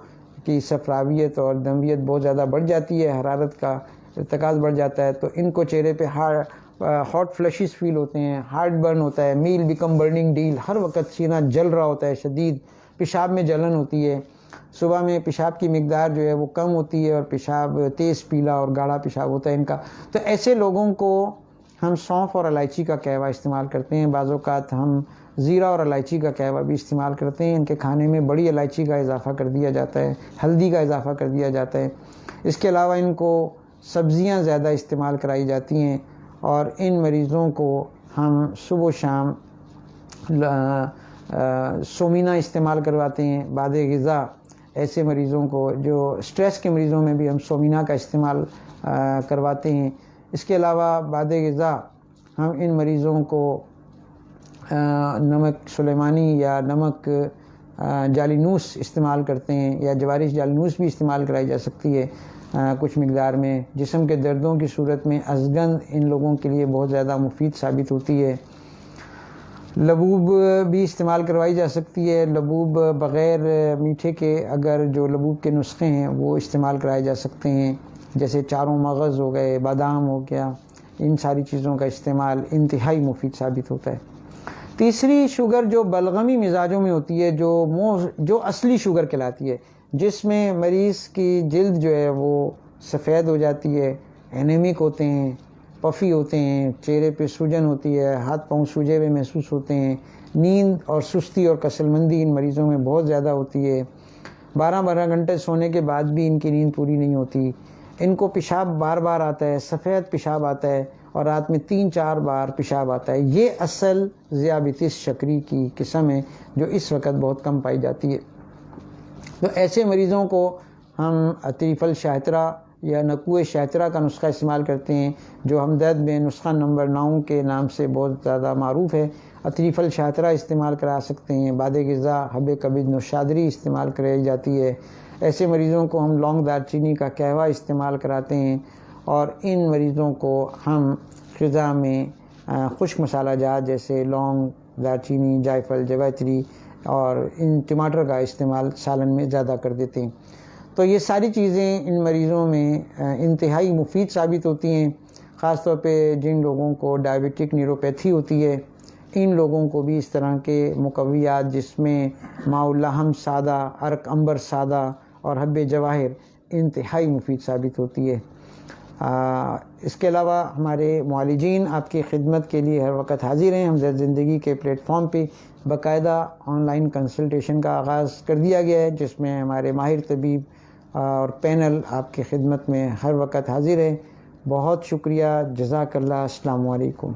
کی صفراویت اور دمیت بہت زیادہ بڑھ جاتی ہے, حرارت کا ارتکاز بڑھ جاتا ہے, تو ان کو چہرے پہ ہاٹ فلیشز فیل ہوتے ہیں, ہارٹ برن ہوتا ہے, میل بیکم برننگ ڈیل, ہر وقت سینہ جل رہا ہوتا ہے شدید, پیشاب میں جلن ہوتی ہے, صبح میں پیشاب کی مقدار جو ہے وہ کم ہوتی ہے, اور پیشاب تیز پیلا اور گاڑھا پیشاب ہوتا ہے ان کا. تو ایسے لوگوں کو ہم سونف اور الائچی کا قہوہ استعمال کرتے ہیں. بعض اوقات ہم زیرہ اور الائچی کا قہوہ بھی استعمال کرتے ہیں. ان کے کھانے میں بڑی الائچی کا اضافہ کر دیا جاتا ہے, ہلدی کا اضافہ کر دیا جاتا ہے. اس کے علاوہ ان کو سبزیاں زیادہ استعمال کرائی جاتی ہیں, اور ان مریضوں کو ہم صبح و شام سومینا استعمال کرواتے ہیں بعد غذا. ایسے مریضوں کو جو سٹریس کے مریضوں میں بھی ہم سومینا کا استعمال کرواتے ہیں. اس کے علاوہ بعد غذا ہم ان مریضوں کو نمک سلیمانی یا نمک جالینوس استعمال کرتے ہیں, یا جوارش جالینوس بھی استعمال کرائی جا سکتی ہے کچھ مقدار میں. جسم کے دردوں کی صورت میں ازگند ان لوگوں کے لیے بہت زیادہ مفید ثابت ہوتی ہے. لبوب بھی استعمال کروائی جا سکتی ہے. لبوب بغیر میٹھے کے اگر جو لبوب کے نسخے ہیں وہ استعمال کرائے جا سکتے ہیں, جیسے چاروں مغز ہو گئے, بادام ہو گیا, ان ساری چیزوں کا استعمال انتہائی مفید ثابت ہوتا ہے۔ تیسری شوگر جو بلغمی مزاجوں میں ہوتی ہے، جو اصلی شوگر کہلاتی ہے، جس میں مریض کی جلد جو ہے وہ سفید ہو جاتی ہے، اینیمک ہوتے ہیں، پفی ہوتے ہیں، چہرے پہ سوجن ہوتی ہے، ہاتھ پاؤں سوجے ہوئے محسوس ہوتے ہیں، نیند اور سستی اور کسل مندی ان مریضوں میں بہت زیادہ ہوتی ہے، 12 گھنٹے سونے کے بعد بھی ان کی نیند پوری نہیں ہوتی، ان کو پیشاب بار بار آتا ہے، سفید پیشاب آتا ہے اور رات میں 3-4 بار پیشاب آتا ہے۔ یہ اصل ذیابیطس شکری کی قسم ہے جو اس وقت بہت کم پائی جاتی ہے۔ تو ایسے مریضوں کو ہم اطریف الشاہترہ یا نکوء شاہترہ کا نسخہ استعمال کرتے ہیں، جو ہمدرد میں نسخہ نمبر 9 کے نام سے بہت زیادہ معروف ہے۔ اطریف الشاہترہ استعمال کرا سکتے ہیں، باد غذا حب کبد نوشادری استعمال کرائی جاتی ہے۔ ایسے مریضوں کو ہم لونگ دار چینی کا قہوہ استعمال کراتے ہیں، اور ان مریضوں کو ہم غذا میں خشک مسالہ جات جیسے لونگ، دار چینی، جائفل، جویتری اور ان ٹماٹر کا استعمال سالن میں زیادہ کر دیتے ہیں۔ تو یہ ساری چیزیں ان مریضوں میں انتہائی مفید ثابت ہوتی ہیں، خاص طور پہ جن لوگوں کو ڈائبیٹک نیوروپیتھی ہوتی ہے، ان لوگوں کو بھی اس طرح کے مقویات جس میں ماء اللحم سادہ، عرق عنبر سادہ اور حب جواہر انتہائی مفید ثابت ہوتی ہے۔ اس کے علاوہ ہمارے معالجین آپ کی خدمت کے لیے ہر وقت حاضر ہیں۔ ہمدرد زندگی کے پلیٹ فارم پہ باقاعدہ آن لائن کنسلٹیشن کا آغاز کر دیا گیا ہے، جس میں ہمارے ماہر طبیب اور پینل آپ کی خدمت میں ہر وقت حاضر ہے۔ بہت شکریہ، جزاک اللہ، السلام علیکم۔